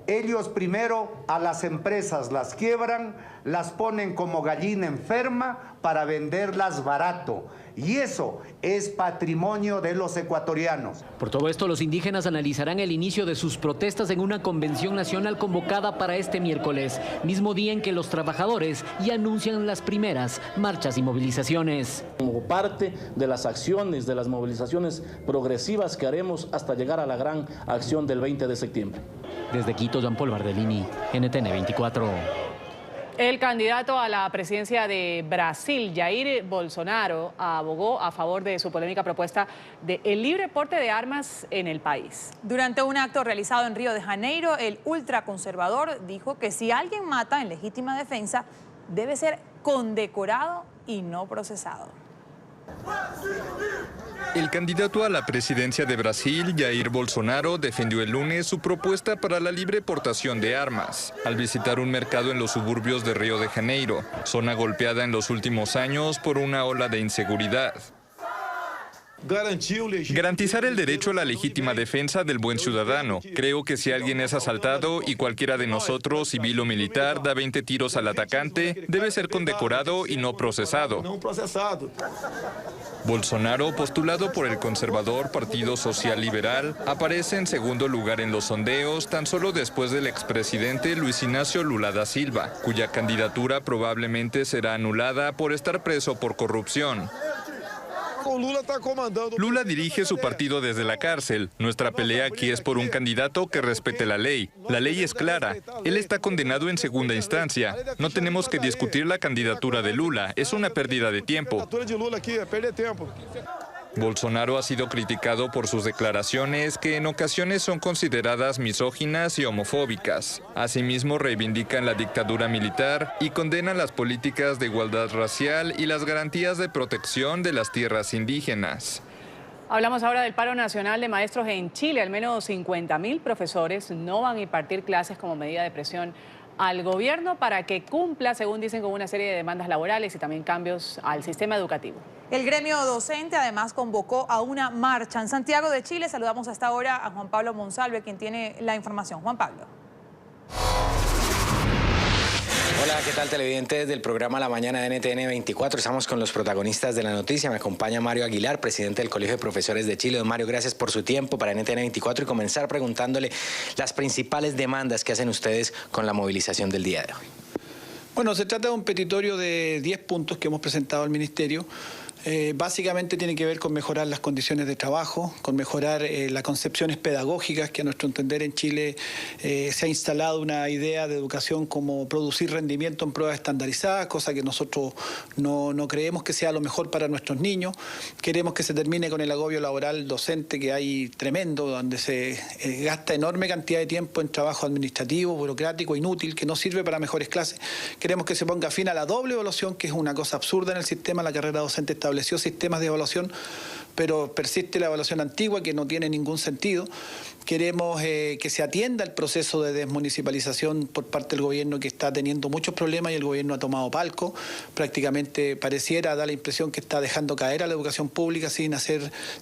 [SPEAKER 4] Ellos primero a las empresas las quiebran, las ponen como gallina enferma para venderlas barato. Y eso es patrimonio de los ecuatorianos.
[SPEAKER 26] Por todo esto, los indígenas analizarán el inicio de sus protestas en una convención nacional convocada para este miércoles, mismo día en que los trabajadores ya anuncian las primeras marchas y movilizaciones.
[SPEAKER 29] Como parte de las acciones, de las movilizaciones progresivas que haremos hasta llegar a la gran acción del 20 de septiembre.
[SPEAKER 26] Desde Quito, Jean Paul Bardelini, NTN 24.
[SPEAKER 1] El candidato a la presidencia de Brasil, Jair Bolsonaro, abogó a favor de su polémica propuesta de el libre porte de armas en el país.
[SPEAKER 2] Durante un acto realizado en Río de Janeiro, el ultraconservador dijo que si alguien mata en legítima defensa, debe ser condecorado y no procesado.
[SPEAKER 8] El candidato a la presidencia de Brasil, Jair Bolsonaro, defendió el lunes su propuesta para la libre portación de armas, al visitar un mercado en los suburbios de Río de Janeiro, zona golpeada en los últimos años por una ola de inseguridad. Garantizar el derecho a la legítima defensa del buen ciudadano. Creo que si alguien es asaltado y cualquiera de nosotros, civil o militar, da 20 tiros al atacante, debe ser condecorado y no procesado. Bolsonaro, postulado por el conservador Partido Social Liberal, aparece en segundo lugar en los sondeos tan solo después del expresidente Luis Ignacio Lula da Silva, cuya candidatura probablemente será anulada por estar preso por corrupción. Lula dirige su partido desde la cárcel. Nuestra pelea aquí es por un candidato que respete la ley. La ley es clara. Él está condenado en segunda instancia. No tenemos que discutir la candidatura de Lula. Es una pérdida de tiempo. Bolsonaro ha sido criticado por sus declaraciones que en ocasiones son consideradas misóginas y homofóbicas. Asimismo, reivindican la dictadura militar y condenan las políticas de igualdad racial y las garantías de protección de las tierras indígenas.
[SPEAKER 1] Hablamos ahora del paro nacional de maestros en Chile. Al menos 50.000 profesores no van a impartir clases como medida de presión al gobierno para que cumpla, según dicen, con una serie de demandas laborales y también cambios al sistema educativo.
[SPEAKER 2] El gremio docente además convocó a una marcha en Santiago de Chile. Saludamos hasta ahora a Juan Pablo Monsalve, quien tiene la información. Juan Pablo.
[SPEAKER 9] Hola, ¿qué tal, televidentes del programa La Mañana de NTN 24? Estamos con los protagonistas de la noticia. Me acompaña Mario Aguilar, presidente del Colegio de Profesores de Chile. Don Mario, gracias por su tiempo para NTN 24 y comenzar preguntándole las principales demandas que hacen ustedes con la movilización del día de hoy.
[SPEAKER 10] Bueno, se trata de un petitorio de 10 puntos que hemos presentado al Ministerio. Básicamente tiene que ver con mejorar las condiciones de trabajo, con mejorar las concepciones pedagógicas, que a nuestro entender en Chile se ha instalado una idea de educación como producir rendimiento en pruebas estandarizadas, cosa que nosotros no creemos que sea lo mejor para nuestros niños. Queremos que se termine con el agobio laboral docente que hay tremendo, donde se gasta enorme cantidad de tiempo en trabajo administrativo, burocrático, inútil, que no sirve para mejores clases. Queremos que se ponga fin a la doble evaluación, que es una cosa absurda en el sistema. La carrera docente estableció sistemas de evaluación, pero persiste la evaluación antigua que no tiene ningún sentido. Queremos que se atienda el proceso de desmunicipalización por parte del gobierno, que está teniendo muchos problemas y el gobierno ha tomado palco. Prácticamente pareciera, da la impresión que está dejando caer a la educación pública sin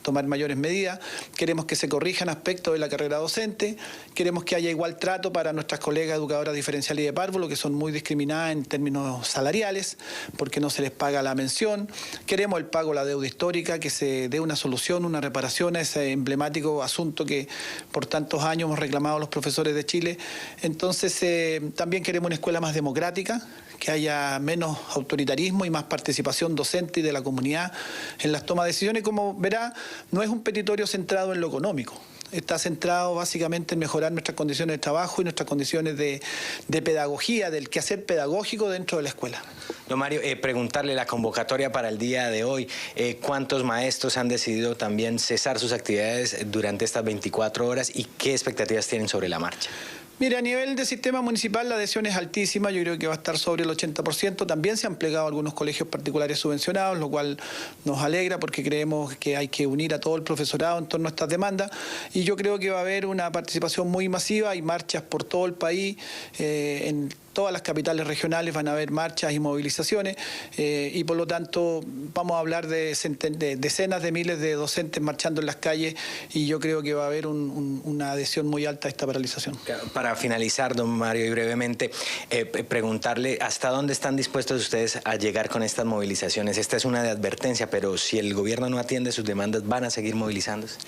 [SPEAKER 10] tomar mayores medidas. Queremos que se corrijan aspectos de la carrera docente. Queremos que haya igual trato para nuestras colegas educadoras diferenciales y de párvulo, que son muy discriminadas en términos salariales, porque no se les paga la mención. Queremos el pago de la deuda histórica, que se dé una solución, una reparación a ese emblemático asunto que por tantos años hemos reclamado los profesores de Chile. Entonces, también queremos una escuela más democrática, que haya menos autoritarismo y más participación docente y de la comunidad en las tomas de decisiones. Como verá, no es un petitorio centrado en lo económico. Está centrado básicamente en mejorar nuestras condiciones de trabajo y nuestras condiciones de pedagogía, del quehacer pedagógico dentro de la escuela.
[SPEAKER 9] Don Mario, preguntarle la convocatoria para el día de hoy. ¿Cuántos maestros han decidido también cesar sus actividades durante estas 24 horas y qué expectativas tienen sobre la marcha?
[SPEAKER 10] Mire, a nivel de sistema municipal la adhesión es altísima, yo creo que va a estar sobre el 80%. También se han plegado algunos colegios particulares subvencionados, lo cual nos alegra porque creemos que hay que unir a todo el profesorado en torno a estas demandas. Y yo creo que va a haber una participación muy masiva, hay marchas por todo el país, en todas las capitales regionales van a haber marchas y movilizaciones y por lo tanto vamos a hablar de decenas de miles de docentes marchando en las calles y yo creo que va a haber una adhesión muy alta a esta paralización.
[SPEAKER 9] Para finalizar, don Mario, y brevemente, preguntarle hasta dónde están dispuestos ustedes a llegar con estas movilizaciones. Esta es una de advertencia, pero si el gobierno no atiende sus demandas, ¿van a seguir movilizándose?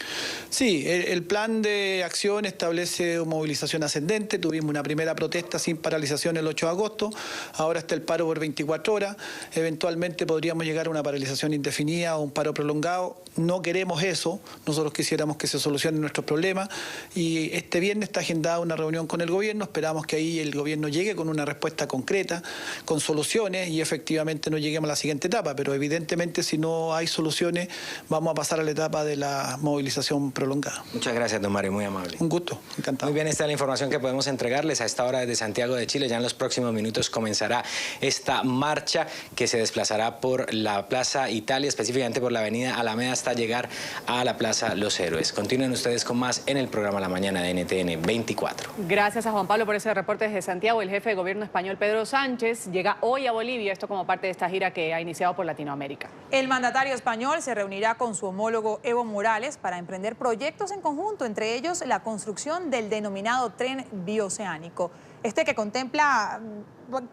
[SPEAKER 10] Sí, el plan de acción establece movilización ascendente. Tuvimos una primera protesta sin paralización el 8 de agosto, ahora está el paro por 24 horas, eventualmente podríamos llegar a una paralización indefinida o un paro prolongado. No queremos eso, nosotros quisiéramos que se solucionen nuestros problemas y este viernes está agendada una reunión con el gobierno, esperamos que ahí el gobierno llegue con una respuesta concreta, con soluciones y efectivamente no lleguemos a la siguiente etapa, pero evidentemente si no hay soluciones vamos a pasar a la etapa de la movilización prolongada.
[SPEAKER 9] Muchas gracias, don Mario, muy amable.
[SPEAKER 10] Un gusto, encantado.
[SPEAKER 9] Muy bien, esta es la información que podemos entregarles a esta hora desde Santiago de Chile. Ya en los próximos minutos comenzará esta marcha que se desplazará por la Plaza Italia, específicamente por la avenida Alameda hasta llegar a la Plaza Los Héroes. Continúen ustedes con más en el programa La Mañana de NTN 24.
[SPEAKER 1] Gracias a Juan Pablo por ese reporte desde Santiago. El jefe de gobierno español, Pedro Sánchez, llega hoy a Bolivia, esto como parte de esta gira que ha iniciado por Latinoamérica.
[SPEAKER 2] El mandatario español se reunirá con su homólogo Evo Morales para emprender proyectos en conjunto, entre ellos la construcción del denominado tren bioceánico. Este que contempla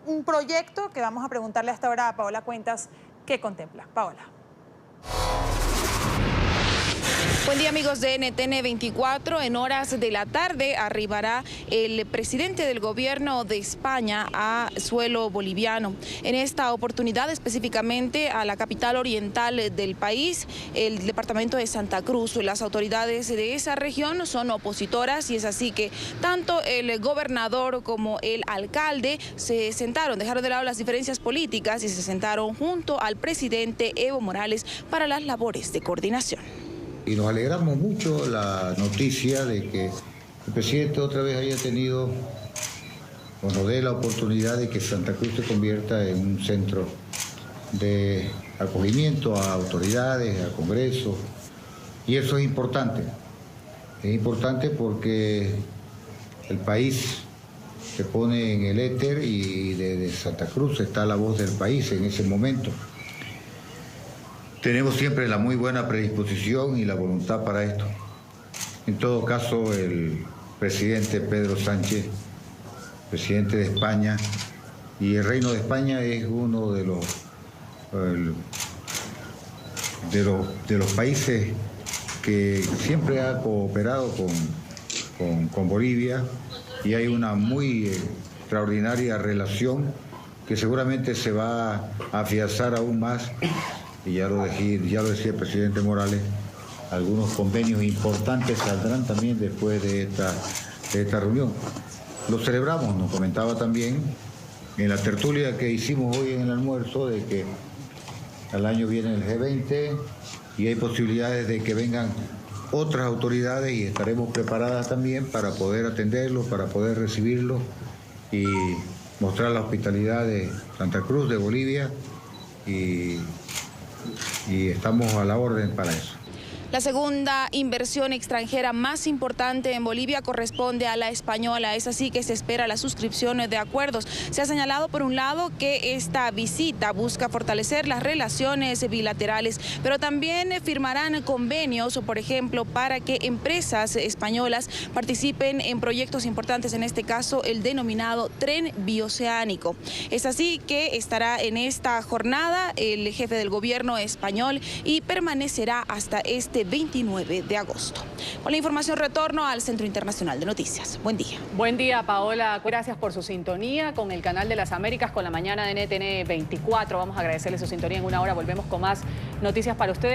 [SPEAKER 2] un proyecto que vamos a preguntarle hasta ahora a Paola Cuentas, ¿qué contempla? Paola.
[SPEAKER 11] Buen día, amigos de NTN 24. En horas de la tarde arribará el presidente del gobierno de España a suelo boliviano. En esta oportunidad, específicamente a la capital oriental del país, el departamento de Santa Cruz. Las autoridades de esa región son opositoras y es así que tanto el gobernador como el alcalde se sentaron, dejaron de lado las diferencias políticas y se sentaron junto al presidente Evo Morales para las labores de coordinación.
[SPEAKER 12] Y nos alegramos mucho la noticia de que el presidente otra vez haya tenido o nos dé la oportunidad de que Santa Cruz se convierta en un centro de acogimiento a autoridades, a Congreso. Y eso es importante. Es importante porque el país se pone en el éter y desde Santa Cruz está la voz del país en ese momento. Tenemos siempre la muy buena predisposición y la voluntad para esto. En todo caso, el presidente Pedro Sánchez, presidente de España, y el Reino de España es uno de los países que siempre ha cooperado con Bolivia y hay una muy extraordinaria relación que seguramente se va a afianzar aún más. Y ya lo decía el presidente Morales, algunos convenios importantes saldrán también después de esta reunión. Lo celebramos, nos comentaba también en la tertulia que hicimos hoy en el almuerzo de que al año viene el G20 y hay posibilidades de que vengan otras autoridades y estaremos preparadas también para poder atenderlos, para poder recibirlos y mostrar la hospitalidad de Santa Cruz, de Bolivia y estamos a la orden para eso.
[SPEAKER 11] La segunda inversión extranjera más importante en Bolivia corresponde a la española. Es así que se espera la suscripción de acuerdos. Se ha señalado, por un lado, que esta visita busca fortalecer las relaciones bilaterales, pero también firmarán convenios, por ejemplo, para que empresas españolas participen en proyectos importantes, en este caso el denominado tren bioceánico. Es así que estará en esta jornada el jefe del gobierno español y permanecerá hasta este 29 de agosto. Con la información retorno al Centro Internacional de Noticias. Buen día.
[SPEAKER 1] Buen día, Paola. Gracias por su sintonía con el Canal de las Américas, con La Mañana de NTN 24. Vamos a agradecerle su sintonía. En una hora volvemos con más noticias para ustedes.